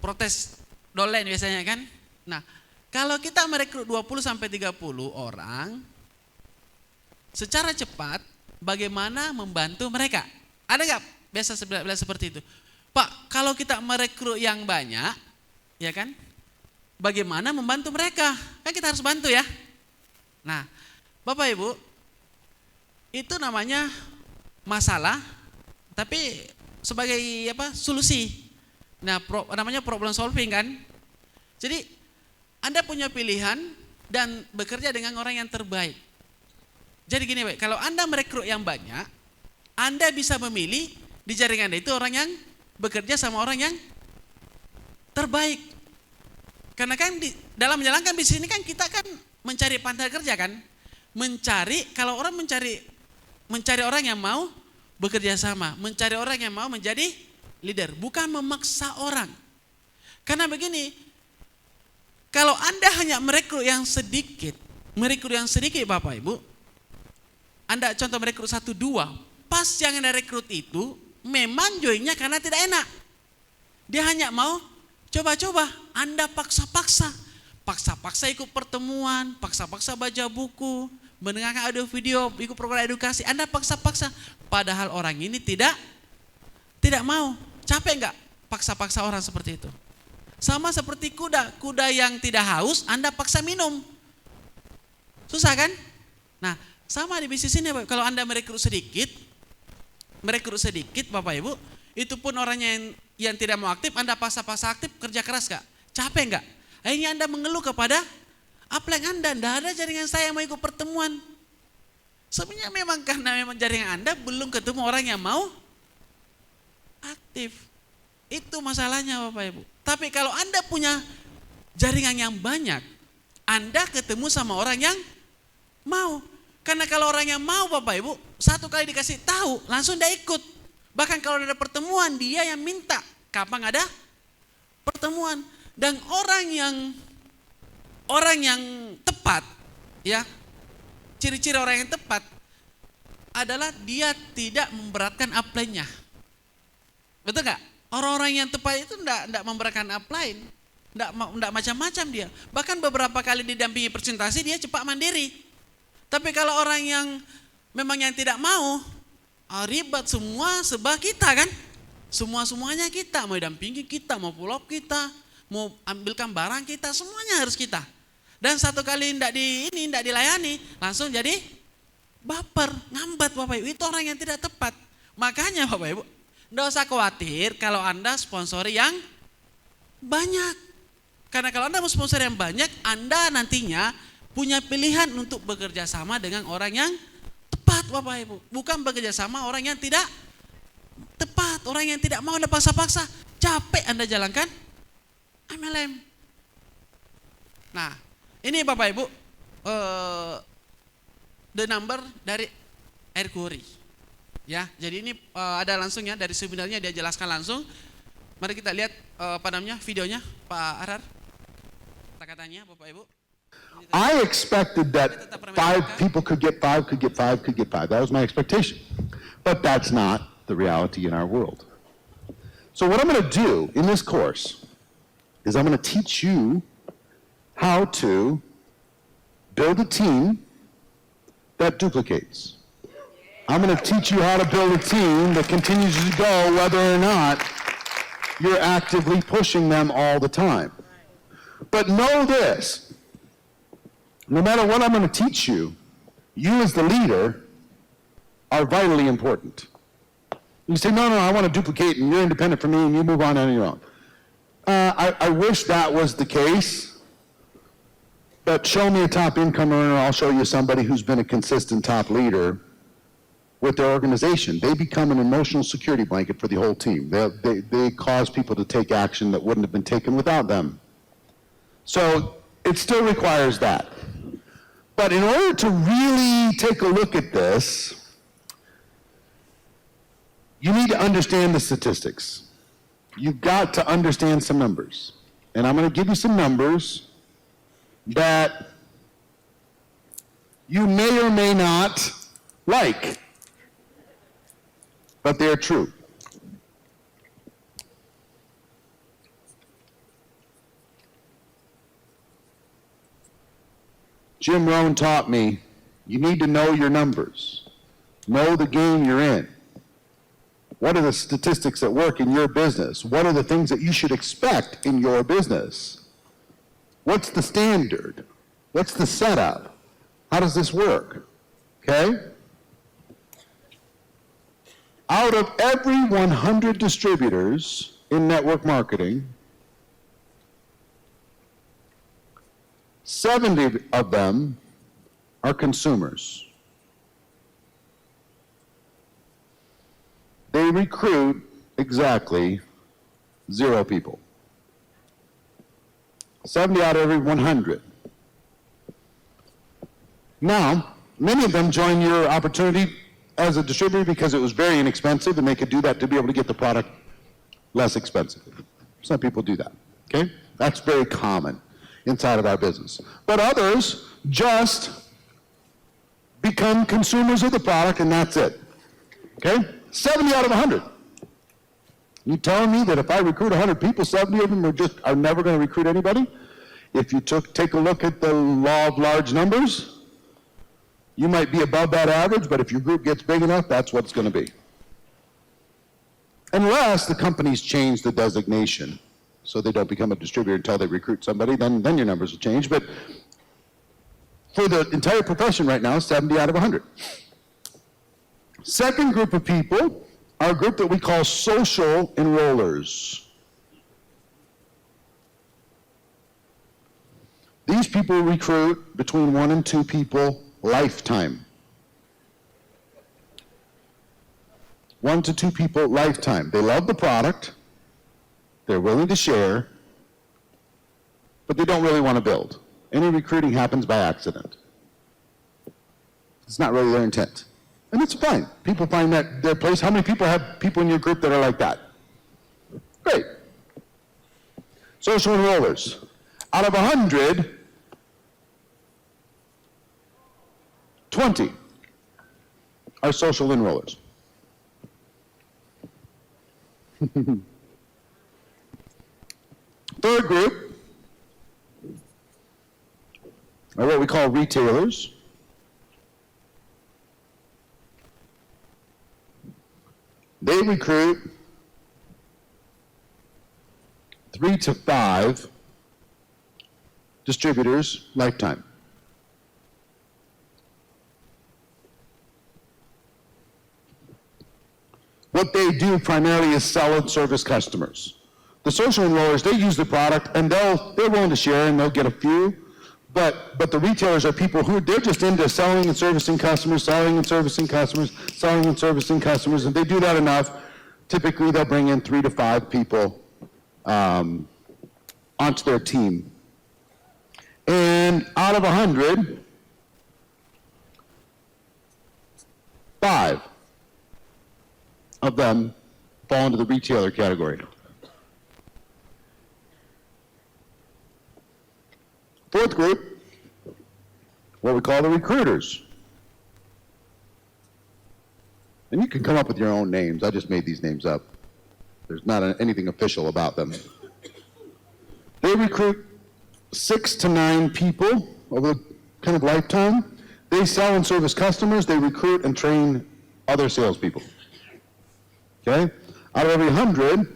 protes dolen biasanya kan. Nah, kalau kita merekrut 20-30 orang secara cepat, bagaimana membantu mereka? Ada nggak biasa seperti itu? Pak, kalau kita merekrut yang banyak, ya kan? Bagaimana membantu mereka? Kan kita harus bantu ya. Nah, Bapak Ibu, itu namanya masalah, tapi sebagai solusi. Nah, namanya problem solving kan. Jadi Anda punya pilihan dan bekerja dengan orang yang terbaik. Jadi gini Pak, kalau Anda merekrut yang banyak, Anda bisa memilih di jaringan Anda itu orang yang bekerja sama orang yang terbaik. Karena kan dalam menjalankan bisnis ini kan kita kan mencari pantai kerja kan. Kalau orang mencari orang yang mau bekerja sama, mencari orang yang mau menjadi leader, bukan memaksa orang. Karena begini, kalau Anda hanya merekrut yang sedikit Bapak Ibu, Anda contoh merekrut 1-2, pas yang Anda rekrut itu memang joinnya karena tidak enak. Dia hanya mau coba-coba, Anda paksa-paksa ikut pertemuan, paksa-paksa baca buku, mendengarkan audio video, ikut program edukasi, Anda paksa-paksa. Padahal orang ini tidak mau. Capek enggak paksa-paksa orang seperti itu? Sama seperti kuda yang tidak haus, Anda paksa minum. Susah kan? Nah, sama di bisnis ini, kalau Anda merekrut sedikit Bapak Ibu, itu pun orangnya yang tidak mau aktif, Anda paksa-paksa aktif, kerja keras enggak? Capek enggak? Akhirnya Anda mengeluh kepada upline Anda, enggak ada jaringan saya yang mau ikut pertemuan. Sebenarnya karena jaringan Anda belum ketemu orang yang mau aktif. Itu masalahnya Bapak Ibu. Tapi kalau Anda punya jaringan yang banyak, Anda ketemu sama orang yang mau. Karena kalau orang yang mau Bapak Ibu, satu kali dikasih tahu, langsung dia ikut. Bahkan kalau ada pertemuan, dia yang minta kapan ada pertemuan. Dan orang yang tepat, ya, ciri-ciri orang yang tepat adalah dia tidak memberatkan upline-nya. Betul nggak? Orang-orang yang tepat itu enggak memberatkan upline, enggak macam-macam dia. Bahkan beberapa kali didampingi presentasi dia cepat mandiri. Tapi kalau orang yang memang yang tidak mau, ribet semua sebab kita kan. Semuanya kita, mau dampingi kita, mau follow up kita, mau ambilkan barang kita, semuanya harus kita. Dan satu kali enggak dilayani, langsung jadi baper, ngambat Bapak Ibu. Itu orang yang tidak tepat. Makanya Bapak Ibu, enggak usah khawatir kalau Anda sponsori yang banyak. Karena kalau Anda mau sponsor yang banyak, Anda nantinya punya pilihan untuk bekerja sama dengan orang yang tepat Bapak Ibu. Bukan bekerja sama orang yang tidak tepat, orang yang tidak mau Anda paksa-paksa. Capek Anda jalankan MLM. Nah, ini Bapak Ibu the number dari Eric Worre. Ya, jadi ini ada langsung ya dari sebenarnya dia jelaskan langsung. Mari kita lihat videonya Pak Arar. Kata-katanya Bapak Ibu. I expected that 5 people could get 5, could get 5, could get 5. That was my expectation. But that's not the reality in our world. So what I'm going to do in this course is I'm going to teach you how to build a team that duplicates. I'm going to teach you how to build a team that continues to go whether or not you're actively pushing them all the time. But know this, no matter what I'm going to teach you, you as the leader are vitally important. You say, no, I want to duplicate and you're independent from me and you move on your own. I wish that was the case, but show me a top income earner, I'll show you somebody who's been a consistent top leader with their organization. They become an emotional security blanket for the whole team. They cause people to take action that wouldn't have been taken without them. So it still requires that. But in order to really take a look at this, you need to understand the statistics. You've got to understand some numbers. And I'm going to give you some numbers that you may or may not like, but they're true. Jim Rohn taught me, you need to know your numbers. Know the game you're in. What are the statistics that work in your business? What are the things that you should expect in your business? What's the standard? What's the setup? How does this work? Okay? Out of every 100 distributors in network marketing, 70 of them are consumers. They recruit exactly 0 people. 70 out of every 100. Now, many of them join your opportunity as a distributor because it was very inexpensive and they could do that to be able to get the product less expensive. Some people do that, okay? That's very common inside of our business. But others just become consumers of the product and that's it, okay? 70 out of 100. You telling me that if I recruit 100 people, 70 of them are never going to recruit anybody? If you take a look at the law of large numbers, you might be above that average, but if your group gets big enough, that's what it's going to be. Unless the companies change the designation so they don't become a distributor until they recruit somebody, then your numbers will change. But for the entire profession right now, 70 out of 100. Second group of people are a group that we call social enrollers. These people recruit between 1 and 2 people lifetime. 1 to 2 people lifetime. They love the product, they're willing to share, but they don't really want to build. Any recruiting happens by accident. It's not really their intent. And it's fine. People find that their place. How many people have people in your group that are like that? Great. Social enrollers. Out of 100, 20 are social enrollers. Third group are what we call retailers. They recruit 3 to 5 distributors lifetime. What they do primarily is sell and service customers. The social enrollers, they use the product and they're willing to share and they'll get a few, but the retailers are people who they're just into selling and servicing customers, selling and servicing customers, selling and servicing customers, and they do that enough. Typically, they'll bring in 3 to 5 people onto their team. And out of 100, 5 of them fall into the retailer category. Fourth group, what we call the recruiters. And you can come up with your own names. I just made these names up. There's not anything official about them. They recruit 6 to 9 people over the kind of lifetime. They sell and service customers. They recruit and train other salespeople. Okay? Out of every 100,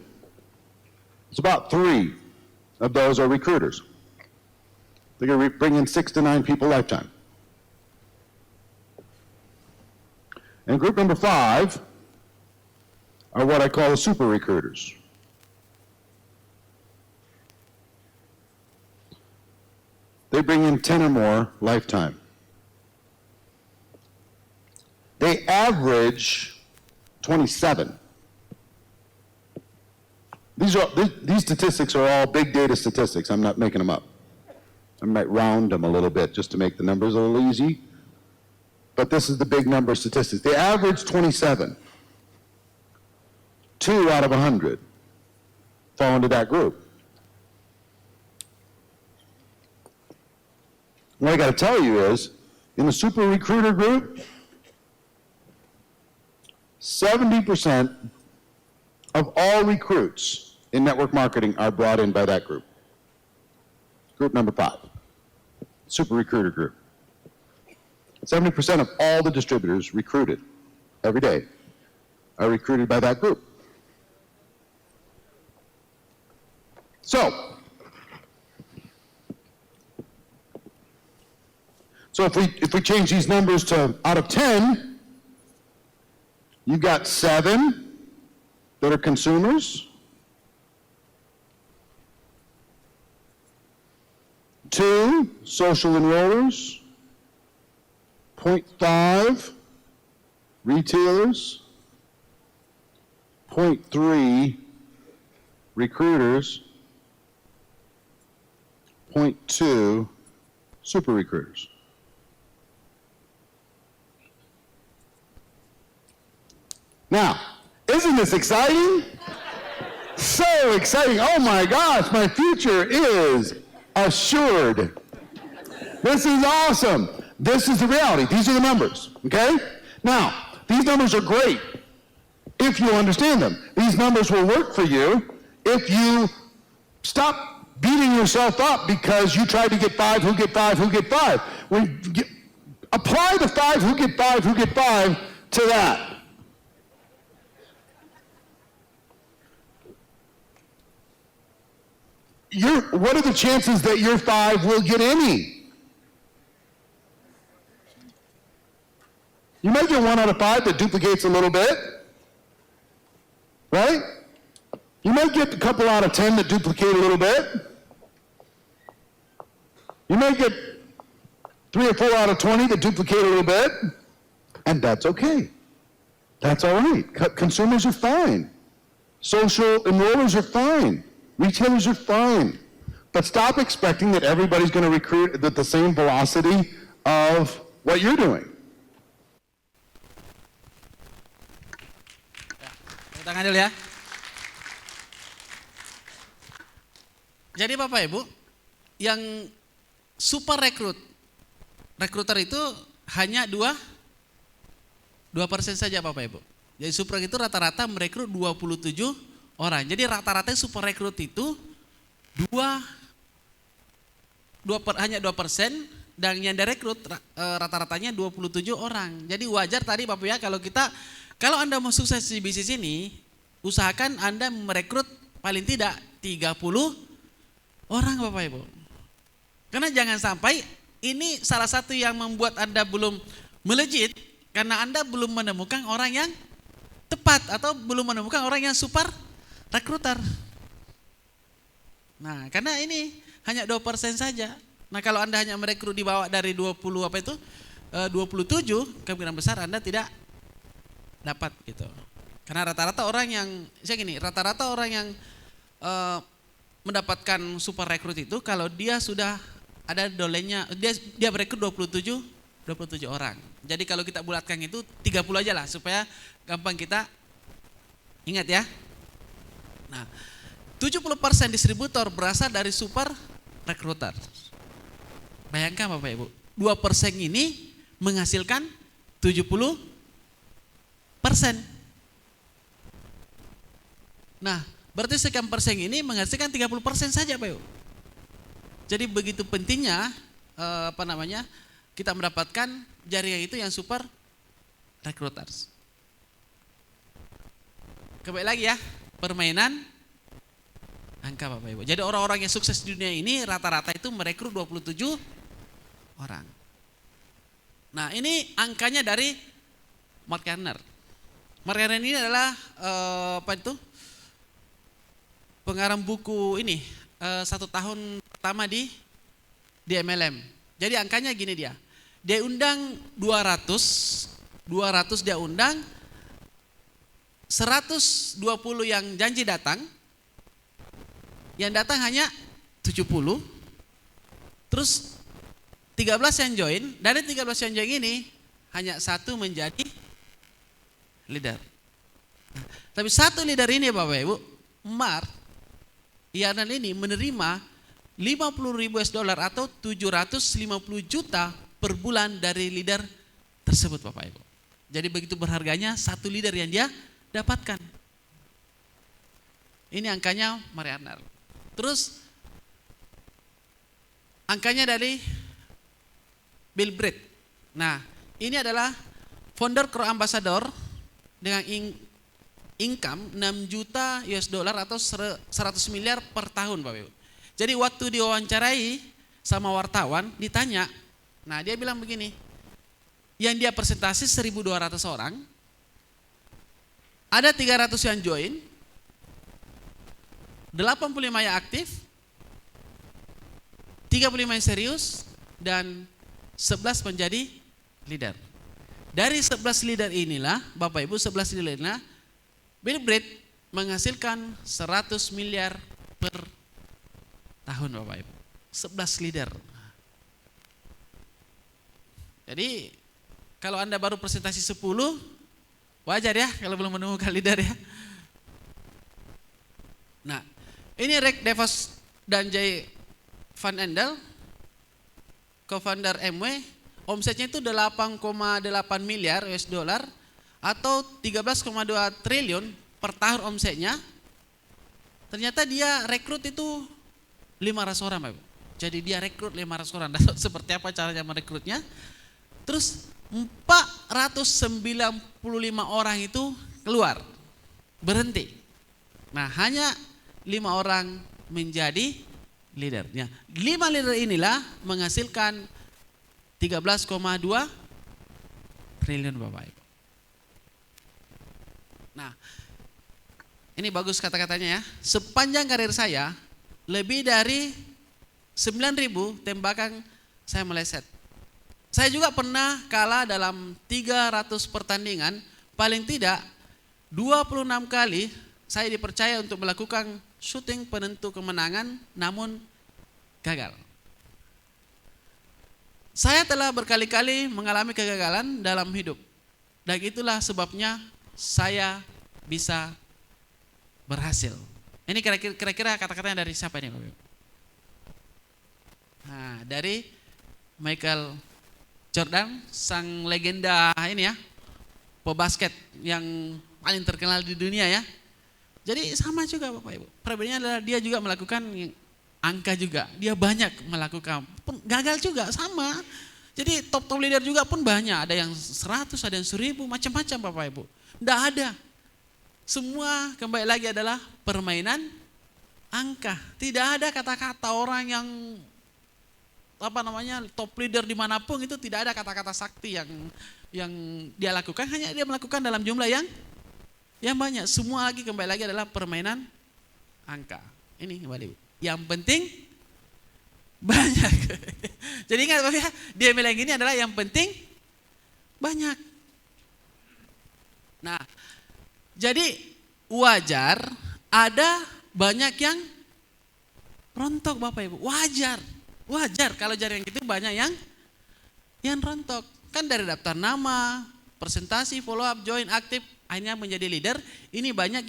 it's about 3 of those are recruiters. They're going to bring in 6 to 9 people lifetime. And group number 5 are what I call the super recruiters. They bring in 10 or more lifetime. They average 27. These statistics are all big data statistics. I'm not making them up. I might round them a little bit just to make the numbers a little easy. But this is the big number statistics. They average 27. 2 out of 100 fall into that group. What I got to tell you is, in the super recruiter group, 70% of all recruits in network marketing are brought in by that group. Group number 5, super recruiter group. 70% of all the distributors recruited every day are recruited by that group. So if we change these numbers to out of 10, you've got 7 that are consumers, 2 social enrollers, 0.5 retailers, 0.3 recruiters, 0.2 super recruiters. Now, isn't this exciting? So exciting. Oh my gosh, my future is assured. This is awesome. This is the reality. These are the numbers, okay? Now, these numbers are great if you understand them. These numbers will work for you if you stop beating yourself up because you tried to get 5, who get 5, who get 5. Apply the 5, who get 5, who get 5 to that. What are the chances that your 5 will get any? You might get 1 out of 5 that duplicates a little bit, right? You might get a couple out of 10 that duplicate a little bit. You might get 3 or 4 out of 20 that duplicate a little bit, and that's okay. That's all right. Consumers are fine. Social enrollers are fine. Retailers are fine. But stop expecting that everybody's going to recruit at the same velocity of what you're doing. Tangan dulu ya. Jadi Bapak Ibu, yang super rekruter itu hanya 2% saja Bapak Ibu. Jadi super itu rata-rata merekrut 27 orang. Jadi rata-rata super rekrut itu hanya 2%, dan yang direkrut rata-ratanya 27 orang. Jadi wajar tadi Bapak ya, kalau Anda mau sukses di bisnis ini, usahakan Anda merekrut paling tidak 30 orang Bapak Ibu. Karena jangan sampai ini salah satu yang membuat Anda belum melejit, karena Anda belum menemukan orang yang tepat atau belum menemukan orang yang super rekruter. Nah, karena ini hanya 2% saja. Nah, kalau Anda hanya merekrut di bawah dari 27, kemungkinan besar Anda tidak dapat gitu. Karena rata-rata orang yang mendapatkan super rekrut itu kalau dia sudah ada dolennya, dia merekrut 27 orang. Jadi kalau kita bulatkan itu 30 aja lah supaya gampang kita ingat ya. Nah, 70% distributor berasal dari super rekruter. Bayangkan Bapak Ibu, 2% ini menghasilkan 70%. Nah, berarti sekian persen ini menghasilkan 30% saja Bapak Ibu. Jadi begitu pentingnya kita mendapatkan jaringan itu yang super recruiters. Kembali lagi ya, permainan angka Bapak Ibu. Jadi orang-orang yang sukses di dunia ini rata-rata itu merekrut 27 orang. Nah, ini angkanya dari Mark Garner. Mark Garner ini adalah pengarang buku ini 1 tahun pertama di MLM. Jadi angkanya gini dia. Dia undang 200 dia undang, 120 yang janji datang, yang datang hanya 70, terus 13 yang join, dari 13 yang join ini hanya 1 menjadi leader. Nah, tapi 1 leader ini Bapak Ibu, Mark Yarnell ini menerima $50.000 atau 750 juta per bulan dari leader tersebut Bapak Ibu. Jadi begitu berharganya 1 leader yang dia dapatkan. Ini angkanya Mark Yarnell. Terus angkanya dari Bill Britt. Nah, ini adalah founder Crow Ambassador dengan income 6 juta US dollar atau 100 miliar per tahun Bapak Ibu. Jadi waktu diwawancarai sama wartawan ditanya, nah dia bilang begini, yang dia presentasi 1.200 orang, ada 300 yang join, 85 yang aktif, 35 yang serius, dan 11 menjadi leader. Dari 11 leader inilah, Bapak Ibu 11 leader inilah, Bill Britt menghasilkan 100 miliar per tahun Bapak Ibu. 11 leader. Jadi kalau Anda baru presentasi 10, wajar ya kalau belum menemukan leader ya. Nah, ini Rick DeVos dan Jay Van Andel, co-founder MW, omsetnya itu 8,8 miliar US dollar atau 13,2 triliun per tahun omsetnya. Ternyata dia rekrut itu 500 orang Bapak. Jadi dia rekrut 500 orang. Seperti apa caranya merekrutnya? Terus 495 orang itu keluar, berhenti. Nah, hanya 5 orang menjadi leadernya. 5 leader inilah menghasilkan 13,2 triliun Bapak Ibu. Nah, ini bagus kata-katanya ya. Sepanjang karir saya, lebih dari 9.000 tembakan saya meleset. Saya juga pernah kalah dalam 300 pertandingan, paling tidak 26 kali saya dipercaya untuk melakukan syuting penentu kemenangan, namun gagal. Saya telah berkali-kali mengalami kegagalan dalam hidup, dan itulah sebabnya saya bisa berhasil. Ini kira-kira kata-katanya dari siapa ini Bapak? Nah, dari Michael Jordan, sang legenda ini ya, pebasket yang paling terkenal di dunia ya. Jadi sama juga Bapak Ibu. Perbedaannya adalah dia juga melakukan angka juga. Dia banyak melakukan, pun gagal juga sama. Jadi top leader juga pun banyak. Ada yang 100, ada yang 1.000, macam-macam Bapak Ibu. Tidak ada. Semua kembali lagi adalah permainan angka. Tidak ada kata-kata orang yang top leader dimanapun itu tidak ada kata-kata sakti yang dia lakukan, hanya dia melakukan dalam jumlah yang banyak. Semua lagi kembali lagi adalah permainan angka. Ini kembali. Yang penting banyak. Jadi ingat Bapak ya, dia bilang ini adalah yang penting banyak. Nah, jadi wajar ada banyak yang rontok Bapak Ibu. Wajar kalau jaringan gitu banyak yang rontok. Kan dari daftar nama, presentasi, follow up, join, aktif, akhirnya menjadi leader, ini banyak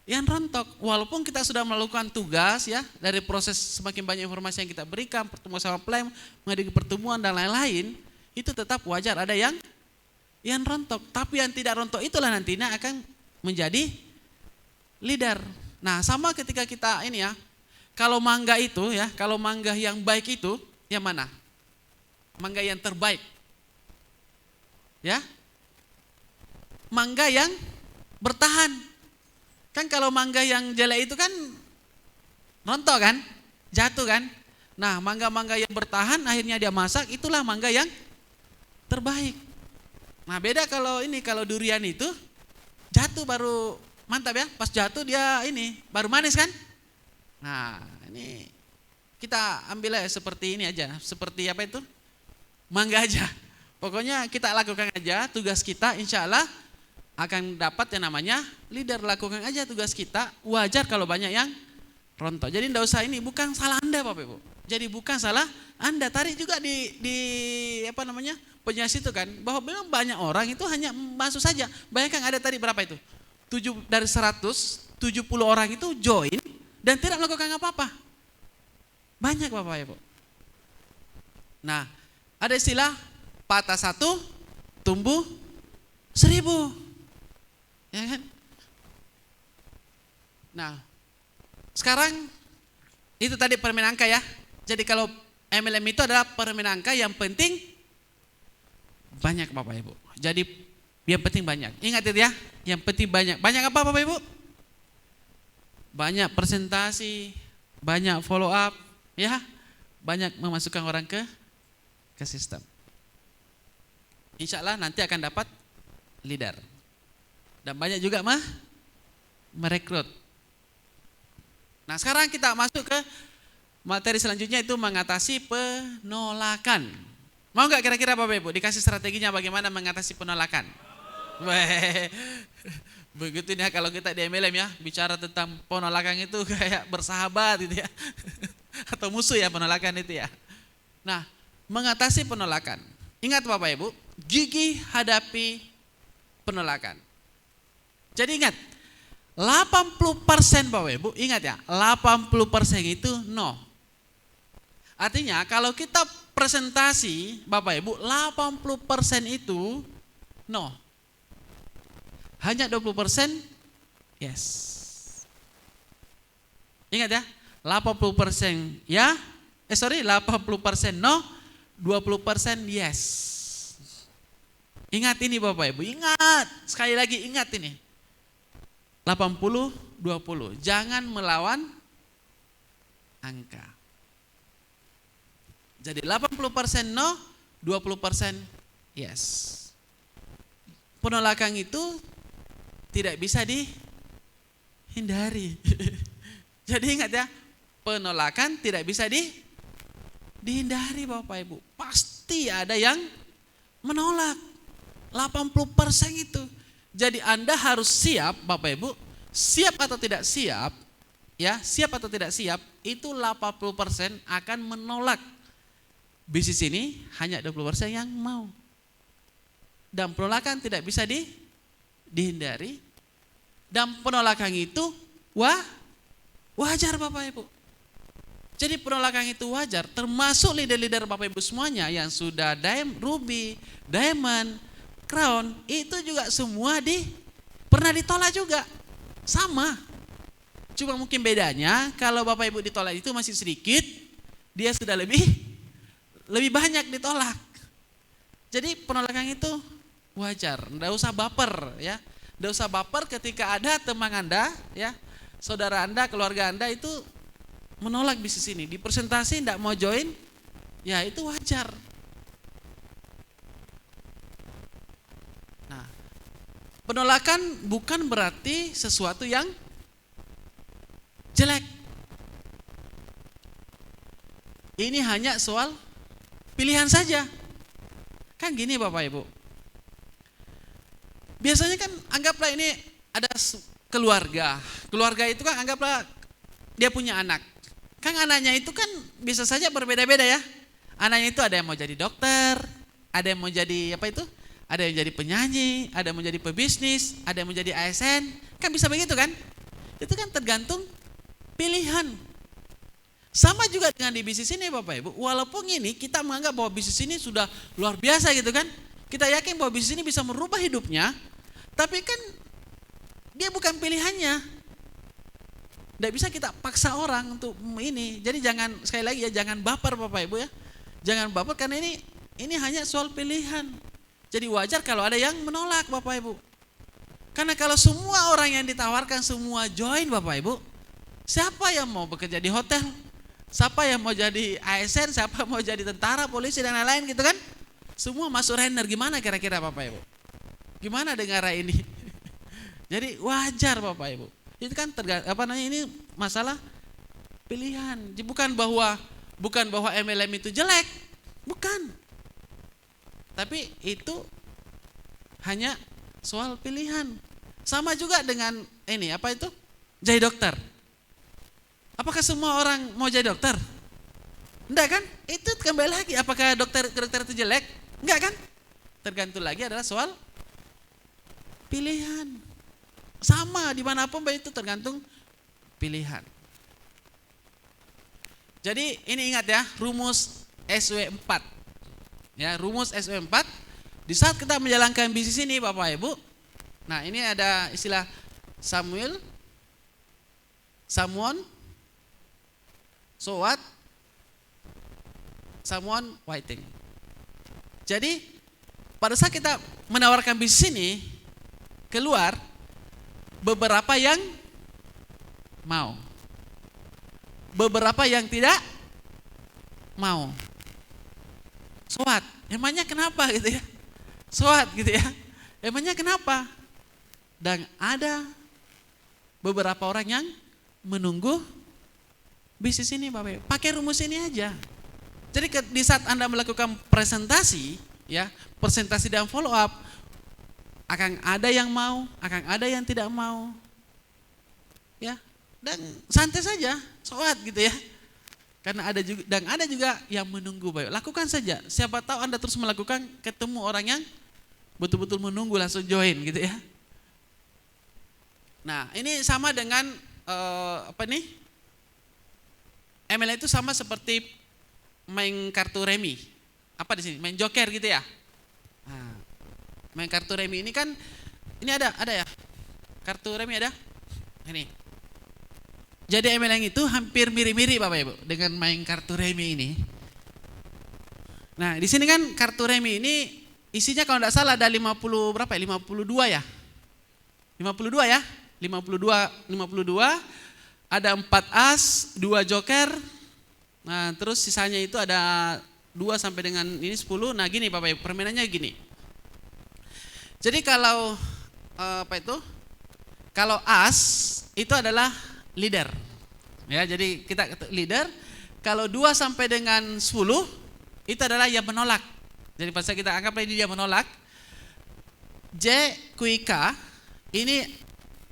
yang rontok. Walaupun kita sudah melakukan tugas ya, dari proses semakin banyak informasi yang kita berikan, pertemuan sama plan, menghadiri pertemuan dan lain-lain, itu tetap wajar ada yang rontok. Tapi yang tidak rontok itulah nantinya akan menjadi leader. Nah, sama ketika kita ini ya, kalau mangga itu ya, kalau mangga yang baik itu yang mana? Mangga yang terbaik. Ya. Mangga yang bertahan. Kan kalau mangga yang jelek itu kan rontok kan, jatuh kan. Nah, mangga-mangga yang bertahan akhirnya dia masak, itulah mangga yang terbaik. Nah, beda kalau durian itu jatuh baru mantap ya, pas jatuh dia ini baru manis kan. Nah, ini kita ambil aja seperti ini aja, seperti apa itu? Mangga aja. Pokoknya kita lakukan aja tugas kita, insya Allah akan dapat yang namanya leader. Lakukan aja tugas kita, wajar kalau banyak yang rontok. Jadi enggak usah ini, bukan salah Anda Bapak Ibu. Jadi bukan salah Anda, tarik juga di apa namanya? Penyias itu kan, bahwa memang banyak orang itu hanya masuk saja. Bayangkan ada tadi berapa itu? 7 dari 170 orang itu join dan tidak melakukan apa-apa. Banyak Bapak Ibu. Nah, ada istilah patah 1, tumbuh 1000. Ya kan? Nah, sekarang itu tadi permainan angka ya. Jadi kalau MLM itu adalah permainan angka, yang penting banyak Bapak Ibu. Jadi yang penting banyak. Ingat itu ya, yang penting banyak. Banyak apa Bapak Ibu? Banyak presentasi, banyak follow up, ya. Banyak memasukkan orang ke sistem. Insya Allah nanti akan dapat leader. Dan banyak juga merekrut. Nah, sekarang kita masuk ke materi selanjutnya, itu mengatasi penolakan. Mau nggak kira-kira Bapak Ibu dikasih strateginya bagaimana mengatasi penolakan? Begitu nih kalau kita di MLM ya, bicara tentang penolakan itu kayak bersahabat gitu ya. Atau musuh ya penolakan itu ya. Nah, mengatasi penolakan. Ingat Bapak Ibu, gigih hadapi penolakan. Jadi ingat, 80% Bapak Ibu, ingat ya, 80% itu no. Artinya kalau kita presentasi Bapak Ibu, 80% itu no. Hanya 20% yes. Ingat ya, 80% ya, 80% no, 20% yes. Ingat ini Bapak Ibu, ingat, sekali lagi ingat ini. 80-20, jangan melawan angka. Jadi 80% no, 20% yes. Penolakan itu tidak bisa dihindari. Jadi ingat ya, penolakan tidak bisa dihindari Bapak Ibu. Pasti ada yang menolak. 80% itu. Jadi Anda harus siap Bapak Ibu, siap atau tidak siap, ya, siap atau tidak siap, itu 80% akan menolak. Bisnis ini hanya 20% yang mau. Dan penolakan tidak bisa dihindari. Dan penolakan itu wajar Bapak Ibu. Jadi penolakan itu wajar, termasuk leader-leader Bapak Ibu semuanya yang sudah Ruby, Diamond, Crown, itu juga semua pernah ditolak juga. Sama. Cuma mungkin bedanya kalau Bapak Ibu ditolak itu masih sedikit, dia sudah lebih banyak ditolak. Jadi penolakan itu wajar, enggak usah baper ya. Enggak usah baper ketika ada teman Anda ya, saudara Anda, keluarga Anda itu menolak bisnis ini, di presentasi enggak mau join, ya itu wajar. Nah, penolakan bukan berarti sesuatu yang jelek. Ini hanya soal pilihan saja. Kan gini Bapak Ibu. Biasanya kan anggaplah ini ada keluarga. Keluarga itu kan anggaplah dia punya anak. Kan anaknya itu kan bisa saja berbeda-beda ya. Anaknya itu ada yang mau jadi dokter, ada yang mau jadi apa itu? Ada yang jadi penyanyi, ada yang mau jadi pebisnis, ada yang mau jadi ASN. Kan bisa begitu kan? Itu kan tergantung pilihan. Sama juga dengan di bisnis ini Bapak Ibu. Walaupun ini kita menganggap bahwa bisnis ini sudah luar biasa gitu kan. Kita yakin bahwa bisnis ini bisa merubah hidupnya. Tapi kan dia bukan pilihannya. Tidak bisa kita paksa orang untuk ini. Jadi jangan, sekali lagi ya, jangan baper Bapak Ibu ya. Jangan baper karena ini hanya soal pilihan. Jadi wajar kalau ada yang menolak Bapak Ibu. Karena kalau semua orang yang ditawarkan semua join Bapak Ibu, Siapa yang mau bekerja di hotel? Siapa yang mau jadi ASN? Siapa mau jadi tentara, polisi dan lain-lain gitu kan? Semua masuk render. Gimana kira-kira Bapak Ibu? Gimana dengar ini? Jadi wajar Bapak Ibu. Itu kan ini masalah pilihan. Bukan bahwa MLM itu jelek. Bukan. Tapi itu hanya soal pilihan. Sama juga dengan ini, apa itu? Jadi dokter. Apakah semua orang mau jadi dokter? Enggak kan? Itu kembali lagi, apakah dokter itu jelek? Enggak kan? Tergantung lagi adalah soal pilihan. Sama dimanapun itu tergantung pilihan. Jadi ini ingat ya, rumus SW4. Ya, rumus SW4. Di saat kita menjalankan bisnis ini Bapak Ibu, nah ini ada istilah someone, so what, someone waiting. Jadi pada saat kita menawarkan bisnis ini, keluar beberapa yang mau, beberapa yang tidak mau. So what? Emangnya kenapa gitu ya? So what gitu ya? Emangnya kenapa? Dan ada beberapa orang yang menunggu bisnis ini Bapak Ibu. Pakai rumus ini aja. Jadi di saat Anda melakukan presentasi, ya, presentasi dan follow up, akan ada yang mau, akan ada yang tidak mau. Ya, dan santai saja, so what gitu ya. Karena ada juga yang menunggu Bapak Ibu. Lakukan saja. Siapa tahu Anda terus melakukan, ketemu orang yang betul-betul menunggu langsung join gitu ya. Nah, ini sama dengan MLM itu sama seperti main kartu remi. Apa di sini? Main joker gitu ya. Nah, main kartu remi ini kan ini ada ya. Kartu remi ada? Ini. Jadi MLM itu hampir mirip-mirip Bapak Ibu dengan main kartu remi ini. Nah, di sini kan kartu remi ini isinya kalau tidak salah ada 52 ya. 52 ya. 52 ada 4 as, 2 joker. Nah, terus sisanya itu ada 2 sampai dengan ini 10. Nah, gini Bapak Ibu, permainannya gini. Jadi kalau kalau as itu adalah leader. Ya, jadi kita leader. Kalau 2 sampai dengan 10 itu adalah yang menolak. Jadi pas kita anggaplah ini dia menolak. J, Q, K ini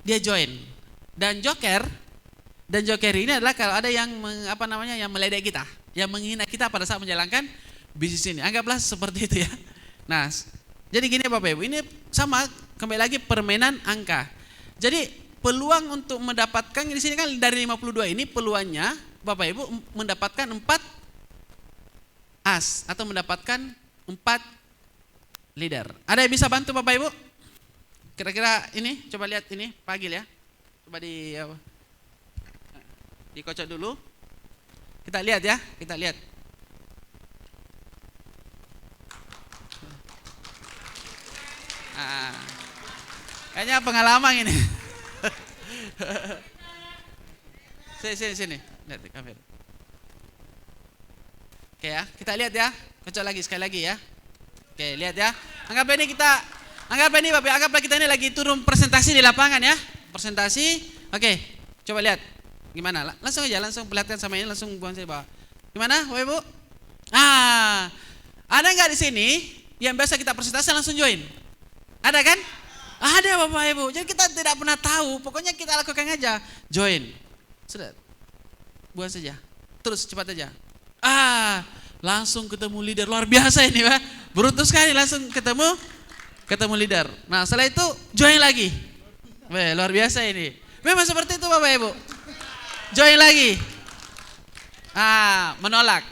dia join. Dan joker ini adalah kalau ada yang yang meledek kita, yang menghina kita pada saat menjalankan bisnis ini. Anggaplah seperti itu ya. Nah, jadi gini Bapak Ibu, ini sama kembali lagi permainan angka. Jadi peluang untuk mendapatkan di sini kan dari 52 ini peluangnya Bapak Ibu mendapatkan 4 as atau mendapatkan 4 leader. Ada yang bisa bantu Bapak Ibu? Kira-kira ini coba lihat ini Pagil ya. Coba dikocok dulu. Kita lihat ya, kita lihat. Nah, kayaknya pengalaman ini. Sini. Lihat di kamera. Oke ya, kita lihat ya. Kocok lagi sekali lagi ya. Oke, lihat ya. Anggaplah ini Bapak, anggaplah kita ini lagi turun presentasi di lapangan ya. Presentasi. Oke, coba lihat. Gimana? Langsung aja, langsung perlihatkan sama ini, langsung buang saya bawah. Gimana, Bapak Ibu? Ada nggak di sini yang biasa kita presentasi langsung join? Ada kan? Ada Bapak Ibu. Jadi kita tidak pernah tahu, pokoknya kita lakukan aja. Join. Sudah. Buang saja. Terus cepat aja. Langsung ketemu leader luar biasa ini, Pak. Beruntung sekali langsung ketemu leader. Nah, setelah itu join lagi. Luar biasa ini. Memang seperti itu Bapak Ibu. Join lagi. Menolak.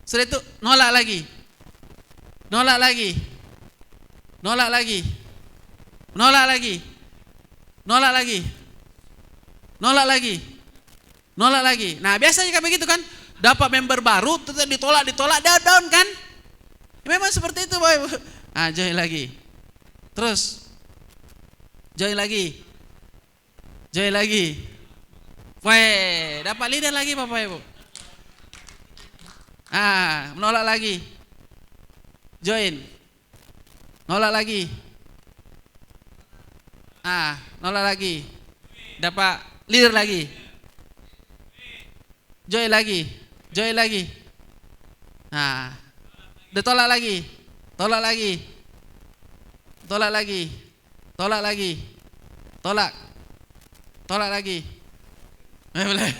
Setelah itu nolak lagi. Nolak lagi. Nolak lagi. Nolak lagi. Nolak lagi. Nolak lagi. Nolak lagi. Nah, biasanya kayak begitu kan. Dapat member baru, tetap ditolak, down kan? Memang seperti itu Bapak Ibu. Join lagi. Terus join lagi. Join lagi. Weh, dapat leader lagi Bapak Ibu. Menolak lagi. Join. Nolak lagi. Nolak lagi. Dapat leader lagi. Join lagi. Join lagi. Ditolak lagi. Tolak lagi. Tolak lagi. Tolak lagi. Tolak. Tolak lagi. Boleh.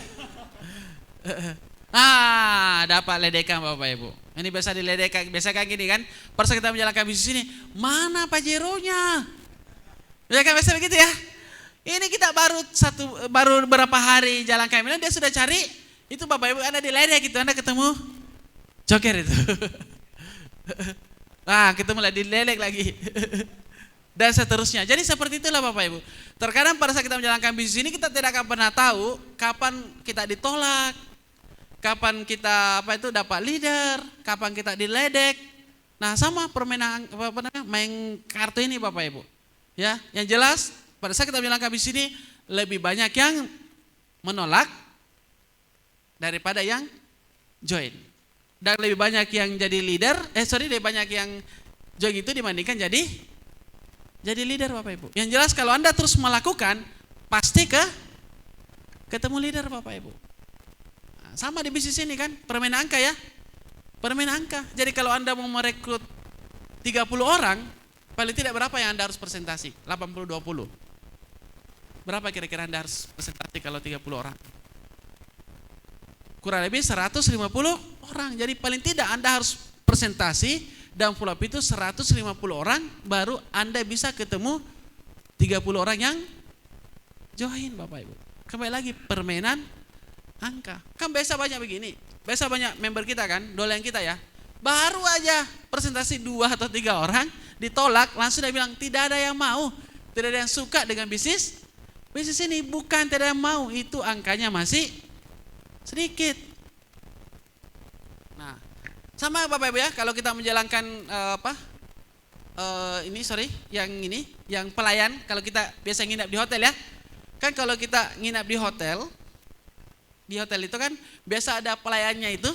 Dapat ledekan Bapak Ibu. Ini biasa diledekan, biasa kayak gini kan. Pas kita menjalankan bisnis ini, mana Pajeronya? Ya kan biasa begitu ya. Ini kita baru beberapa hari jalan kami, dia sudah cari. Itu Bapak Ibu Anda diledek gitu, Anda ketemu joker itu. Ketemu lagi diledek lagi. Dan seterusnya. Jadi seperti itulah Bapak Ibu. Terkadang pada saat kita menjalankan bisnis ini kita tidak akan pernah tahu kapan kita ditolak, kapan kita dapat leader, kapan kita diledek. Nah, sama permainan main kartu ini Bapak Ibu. Ya, yang jelas pada saat kita menjalankan bisnis ini lebih banyak yang menolak daripada yang join. Dan lebih banyak yang jadi leader, lebih banyak yang join itu dibandingkan jadi leader Bapak Ibu. Yang jelas kalau Anda terus melakukan, pasti ketemu leader Bapak Ibu. Sama di bisnis ini kan, permainan angka ya. Permainan angka. Jadi kalau Anda mau merekrut 30 orang, paling tidak berapa yang Anda harus presentasi? 80-20. Berapa kira-kira Anda harus presentasi kalau 30 orang? Kurang lebih 150 orang. Jadi paling tidak Anda harus presentasi dan follow up itu 150 orang baru Anda bisa ketemu 30 orang yang join Bapak Ibu. Kembali lagi permainan angka. Kan biasa banyak begini. Biasa banyak member kita kan, dolen kita ya. Baru aja presentasi 2 atau 3 orang ditolak, langsung dia bilang tidak ada yang mau, tidak ada yang suka dengan bisnis ini. Bukan tidak yang mau, itu angkanya masih sedikit. Nah, sama Bapak Ibu ya, kalau kita menjalankan yang pelayan, kalau kita biasa nginap di hotel ya, kan kalau kita nginap di hotel itu kan biasa ada pelayannya itu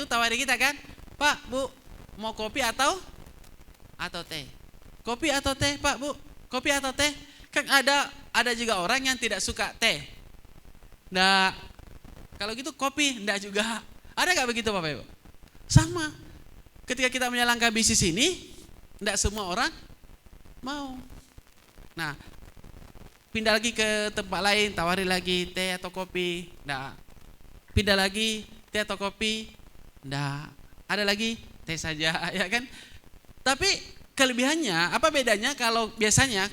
tawari kita kan, Pak, Bu, mau kopi atau teh? Kopi atau teh, Pak, Bu? Kopi atau teh? Kan ada juga orang yang tidak suka teh. Nah, kalau gitu kopi enggak juga. Ada enggak begitu Bapak Ibu? Sama. Ketika kita menjalankan bisnis ini, enggak semua orang mau. Nah, pindah lagi ke tempat lain, tawari lagi teh atau kopi. Enggak. Pindah lagi teh atau kopi. Enggak. Ada lagi teh saja, ya kan? Tapi kelebihannya, apa bedanya kalau biasanya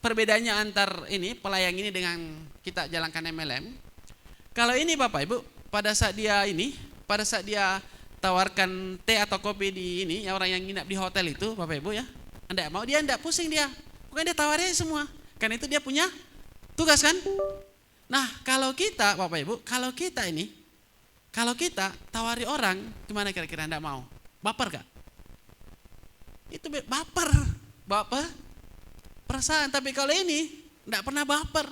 perbedaannya antar ini pelayan ini dengan kita jalankan MLM? Kalau ini Bapak Ibu, pada saat dia tawarkan teh atau kopi di ini, ya orang yang nginap di hotel itu Bapak Ibu ya, Anda mau dia enggak pusing dia, bukan dia tawarin semua, kan itu dia punya tugas kan? Nah kalau kita Bapak Ibu, kalau kita tawari orang, gimana kira-kira Anda mau? Baper gak? Itu baper perasaan. Tapi kalau ini enggak pernah baper.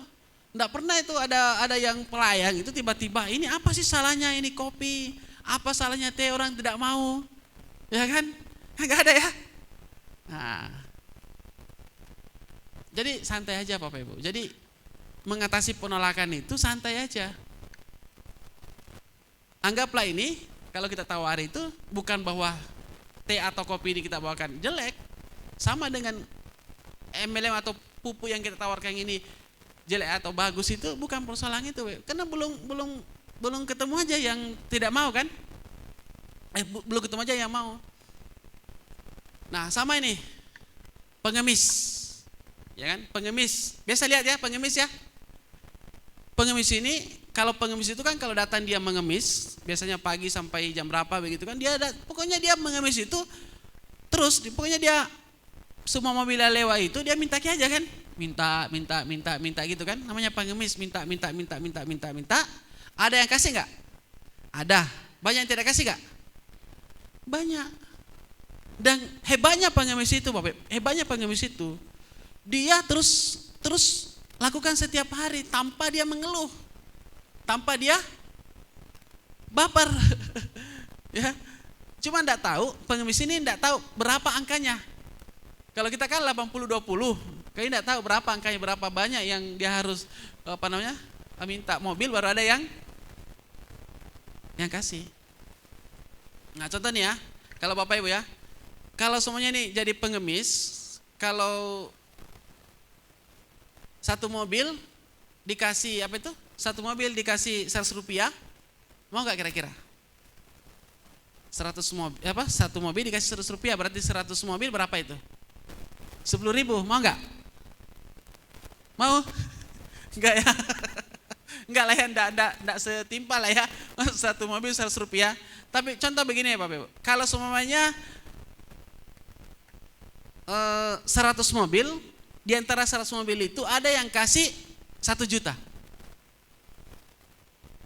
Enggak pernah itu ada yang pelayan itu tiba-tiba ini apa sih salahnya ini kopi? Apa salahnya teh orang tidak mau? Ya kan? Enggak ada ya. Nah. Jadi santai aja Bapak Ibu. Jadi mengatasi penolakan itu santai aja. Anggaplah ini kalau kita tawari itu bukan bahwa teh atau kopi ini kita bawakan jelek. Sama dengan MLM atau pupuk yang kita tawarkan ini jelek atau bagus, itu bukan persoalan itu, karena belum ketemu aja yang tidak mau kan, belum ketemu aja yang mau. Nah sama ini pengemis, ya kan, pengemis biasa lihat ya pengemis ya, pengemis ini kalau pengemis itu kan kalau datang dia mengemis biasanya pagi sampai jam berapa begitu kan, pokoknya dia mengemis itu terus, pokoknya dia semua mobil lewat itu dia minta aja kan, minta gitu kan, namanya pengemis, minta. Ada yang kasih nggak? Ada. Banyak yang tidak kasih nggak? Banyak. Dan hebatnya pengemis itu Bapak, dia terus lakukan setiap hari tanpa dia mengeluh. tanpa dia baper. Ya. Cuma enggak tahu, pengemis ini enggak tahu berapa angkanya. Kalau kita kan 80-20, kayaknya enggak tahu berapa angkanya, berapa banyak yang dia harus minta mobil baru ada yang kasih. Nah, contoh nih ya, kalau Bapak Ibu ya, kalau semuanya nih jadi pengemis, kalau satu mobil dikasih satu mobil dikasih 100 rupiah, mau nggak kira-kira? 100 mobil satu mobil dikasih 100 rupiah, berarti 100 mobil berapa itu? 10.000, mau nggak? Mau? Enggak ya? Enggak lah ya, enggak setimpal lah ya, satu mobil 100 rupiah. Tapi contoh begini ya Bapak Ibu, kalau semuanya 100 mobil, di antara 100 mobil itu ada yang kasih 1 juta.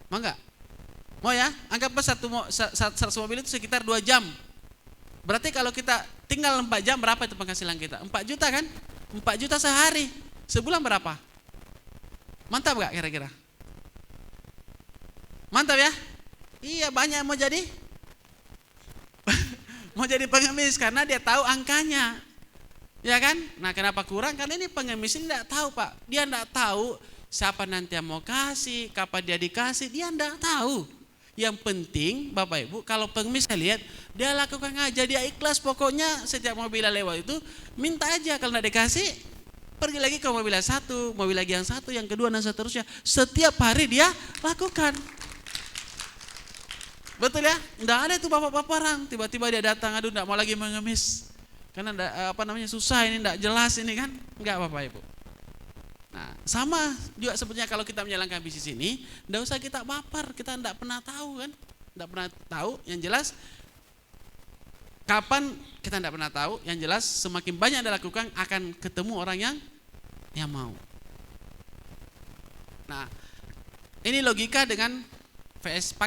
Mau nggak? Mau ya? Anggaplah 100 mobil itu sekitar 2 jam. Berarti kalau kita tinggal 4 jam, berapa itu penghasilan kita? 4 juta kan? 4 juta sehari. Sebulan berapa? Mantap gak kira-kira? Mantap ya? Iya, banyak mau jadi mau jadi pengemis karena dia tahu angkanya. Ya kan? Nah, kenapa kurang? Karena ini pengemis ini enggak tahu, Pak. Dia enggak tahu siapa nanti yang mau kasih, kapan dia dikasih, dia enggak tahu. Yang penting Bapak Ibu, kalau pengemis saya lihat, dia lakukan aja, dia ikhlas, pokoknya setiap mobil lewat itu minta aja, kalau enggak dikasih pergi lagi ke mobil yang satu, mobil lagi yang satu, yang kedua dan seterusnya. Setiap hari dia lakukan. Betul ya? Enggak ada itu bapak-bapak orang, tiba-tiba dia datang, aduh enggak mau lagi mengemis. Karena enggak, susah ini, enggak jelas ini kan. Enggak Bapak Ibu. Nah, sama juga sebetulnya kalau kita menjalankan bisnis ini, enggak usah kita baper, kita enggak pernah tahu kan. Enggak pernah tahu, yang jelas kapan kita enggak pernah tahu, yang jelas semakin banyak Anda lakukan akan ketemu orang yang mau. Nah, ini logika dengan VS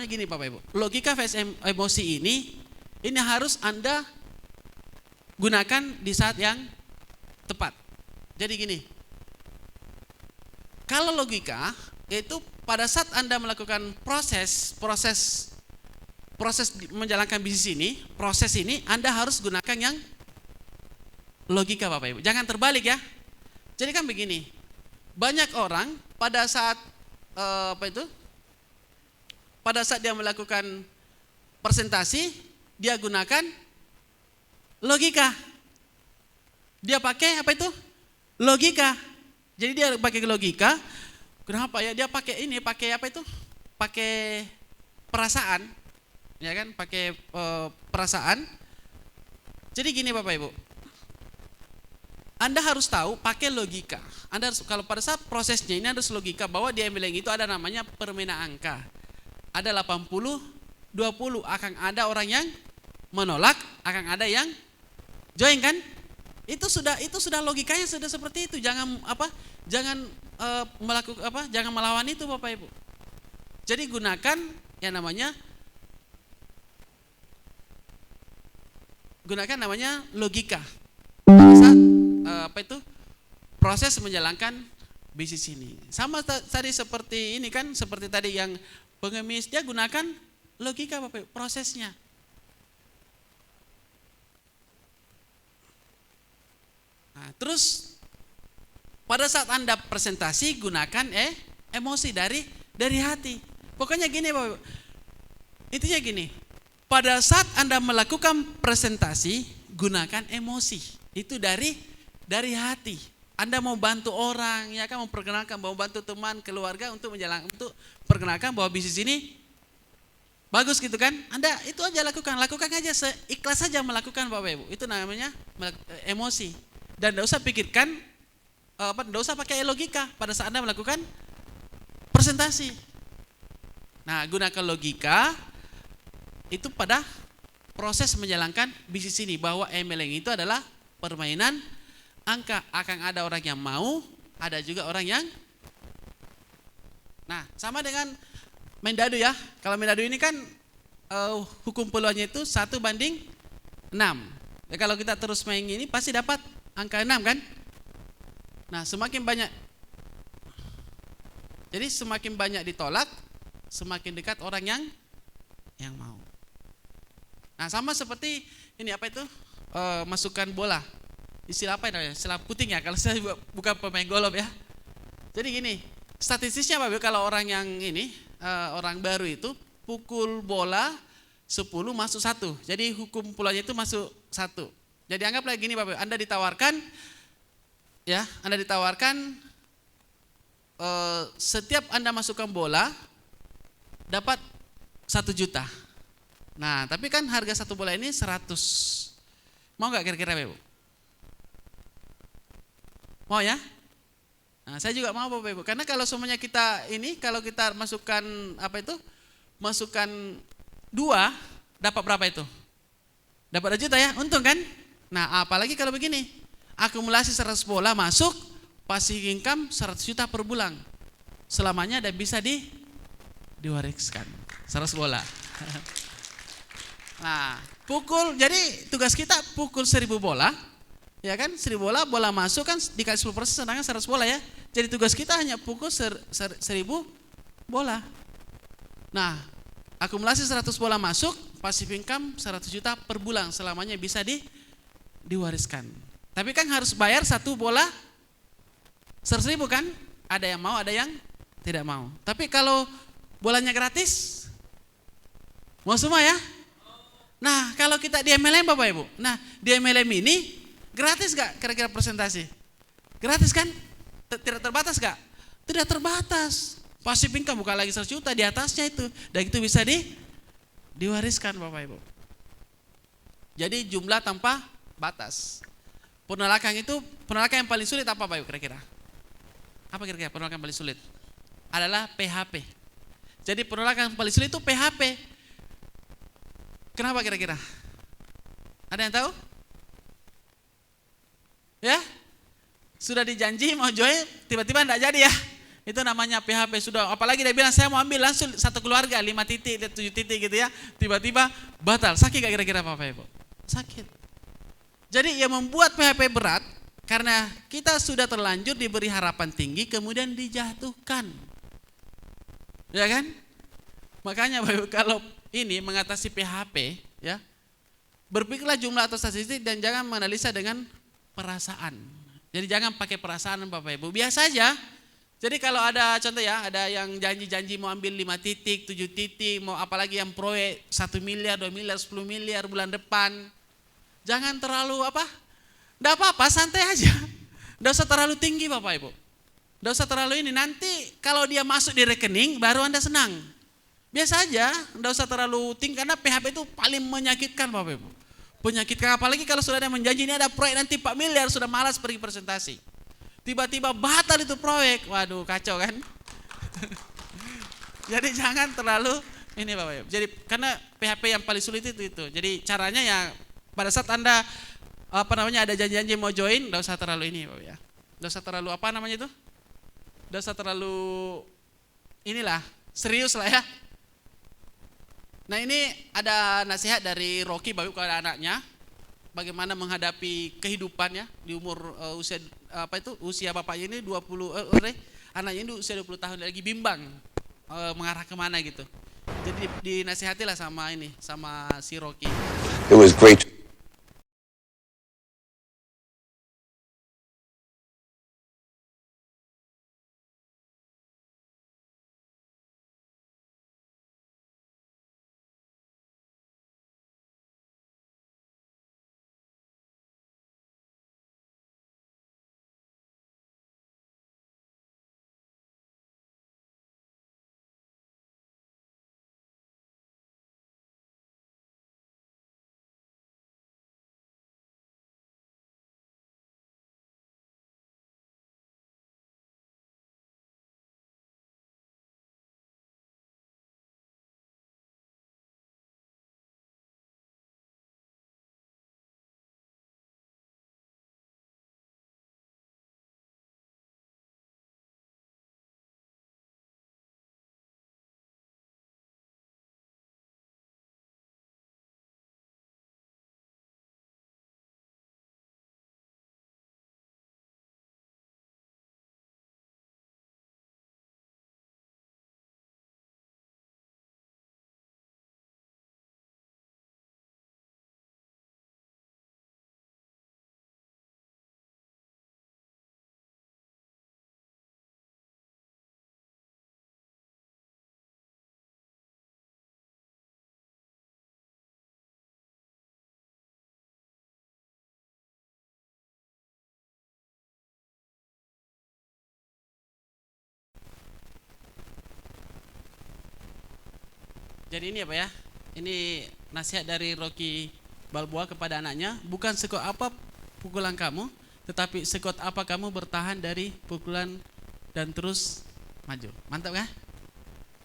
gini Bapak Ibu. Logika VS emosi ini harus Anda gunakan di saat yang tepat. Jadi gini, kalau logika itu pada saat Anda melakukan proses menjalankan bisnis ini, proses ini Anda harus gunakan yang logika Bapak Ibu. Jangan terbalik ya. Jadi kan begini, banyak orang pada saat pada saat dia melakukan presentasi, dia gunakan logika. Dia pakai logika. Jadi dia pakai logika. Kenapa ya? Dia pakai pakai perasaan. Ya kan? Pakai perasaan. Jadi gini Bapak Ibu. Anda harus tahu pakai logika. Anda harus, kalau pada saat prosesnya ini harus logika bahwa di MLM itu ada namanya permainan angka. Ada 80-20, akan ada orang yang menolak, akan ada yang join kan? Itu sudah logikanya sudah seperti itu. Jangan jangan melawan itu Bapak Ibu. Jadi gunakan yang namanya logika. Pada saat proses menjalankan bisnis ini. Sama tadi seperti ini kan, seperti tadi yang pengemis, dia gunakan logika Bapak Ibu, prosesnya. Nah, terus pada saat Anda presentasi gunakan emosi dari hati. Pokoknya gini Bapak Ibu. Intinya gini. Pada saat Anda melakukan presentasi gunakan emosi. Itu dari hati. Anda mau bantu orang, ya kan, memperkenalkan, mau bantu teman, keluarga untuk perkenalkan bahwa bisnis ini bagus gitu kan. Anda itu aja lakukan aja, seikhlas saja melakukan Bapak Ibu. Itu namanya emosi. Dan tidak usah pikirkan, tidak usah pakai logika pada saat Anda melakukan presentasi. Nah, gunakan logika itu pada proses menjalankan bisnis ini, bahwa MLM itu adalah permainan angka. Akan ada orang yang mau, ada juga orang yang. Nah, sama dengan main dadu ya. Kalau main dadu ini kan hukum peluangnya itu 1/6. Ya, kalau kita terus main ini pasti dapat angka 6 kan. Nah, semakin banyak. Jadi semakin banyak ditolak, semakin dekat orang yang mau. Nah, sama seperti ini apa itu? Masukkan bola. Istilah apa namanya? Istilah puting ya, kalau saya bukan pemain golf ya. Jadi gini, statistisnya Bapak Ibu, kalau orang yang ini, orang baru itu pukul bola 10 masuk 1. Jadi hukum pulanya itu masuk 1. Jadi anggaplah gini Bapak Ibu, Anda ditawarkan setiap Anda masukkan bola dapat 1 juta. Nah, tapi kan harga satu bola ini 100. Mau nggak kira-kira Bapak Ibu? Mau ya? Nah, saya juga mau Bapak Ibu. Karena kalau semuanya kita ini, kalau kita masukkan masukkan 2, dapat berapa itu? Dapat 2 juta ya, untung kan? Nah, apalagi kalau begini, akumulasi 100 bola masuk, passive income 100 juta per bulan. Selamanya dan bisa diwariskan 100 bola. Nah, jadi tugas kita pukul 1000 bola, ya kan? 1000 bola masuk kan dikali 10%, sedangkan 100 bola ya. Jadi tugas kita hanya pukul 1000 bola. Nah, akumulasi 100 bola masuk, passive income 100 juta per bulan, selamanya bisa diwariskan. Tapi kan harus bayar 1 bola 100.000 kan? Ada yang mau, ada yang tidak mau. Tapi kalau bolanya gratis, mau semua ya? Nah, kalau kita di MLM Bapak Ibu, nah di MLM ini gratis gak kira-kira presentasi? Gratis kan? Tidak terbatas gak? Tidak terbatas. Passive income bukan lagi 100 juta, di atasnya itu. Dan itu bisa diwariskan Bapak Ibu. Jadi jumlah tanpa batas. Penolakan yang paling sulit apa Bapak Ibu kira-kira? Apa kira-kira penolakan yang paling sulit? Adalah PHP. Jadi penolakan yang paling sulit itu PHP. Kenapa kira-kira? Ada yang tahu? Ya? Sudah dijanji mau join, tiba-tiba enggak jadi ya. Itu namanya PHP. Sudah, apalagi dia bilang saya mau ambil langsung satu keluarga 5 titik, 7 titik gitu ya. Tiba-tiba batal. Sakit gak kira-kira Bapak Ibu? Sakit. Jadi yang membuat PHP berat karena kita sudah terlanjur diberi harapan tinggi kemudian dijatuhkan. Ya kan? Makanya Bapak Ibu, kalau ini mengatasi PHP ya, berpikirlah jumlah atau statistik dan jangan menganalisa dengan perasaan. Jadi jangan pakai perasaan Bapak Ibu. Biasa aja. Jadi kalau ada contoh ya, ada yang janji-janji mau ambil 5 titik, 7 titik, mau apalagi yang proyek 1 miliar, 2 miliar, 10 miliar bulan depan. Jangan terlalu enggak apa-apa, santai aja. Enggak usah terlalu tinggi Bapak Ibu. Enggak usah terlalu ini, nanti kalau dia masuk di rekening baru Anda senang. Biasa aja, enggak usah terlalu tinggi karena PHP itu paling menyakitkan Bapak Ibu. Menyakitkan apalagi kalau sudah ada menjanji ini ada proyek nanti 4 miliar, sudah malas pergi presentasi. Tiba-tiba batal itu proyek, waduh kacau kan. Jadi jangan terlalu ini Bapak Ibu. Jadi karena PHP yang paling sulit itu. Jadi caranya ya pada saat Anda ada janji-janji mau join, enggak usah terlalu ini Bapak ya. Enggak usah terlalu itu? Enggak usah terlalu inilah, serius lah ya. Nah, ini ada nasihat dari Rocky Bapak Ibu kepada anaknya. Bagaimana menghadapi kehidupannya di umur usia bapaknya ini 20 anaknya ini usia 20 tahun lagi bimbang mengarah kemana gitu. Jadi dinasihatilah sama si Rocky. It was great Jadi ini apa ya? Ini nasihat dari Rocky Balboa kepada anaknya, bukan sekuat apa pukulan kamu, tetapi sekuat apa kamu bertahan dari pukulan dan terus maju. Mantap kan?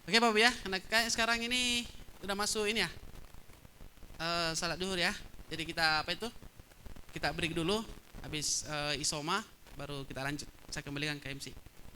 Oke Bapak ya, karena sekarang ini udah masuk ini ya, salat duhur ya. Jadi kita apa itu? Kita break dulu, habis isoma baru kita lanjut. Saya kembalikan ke MC.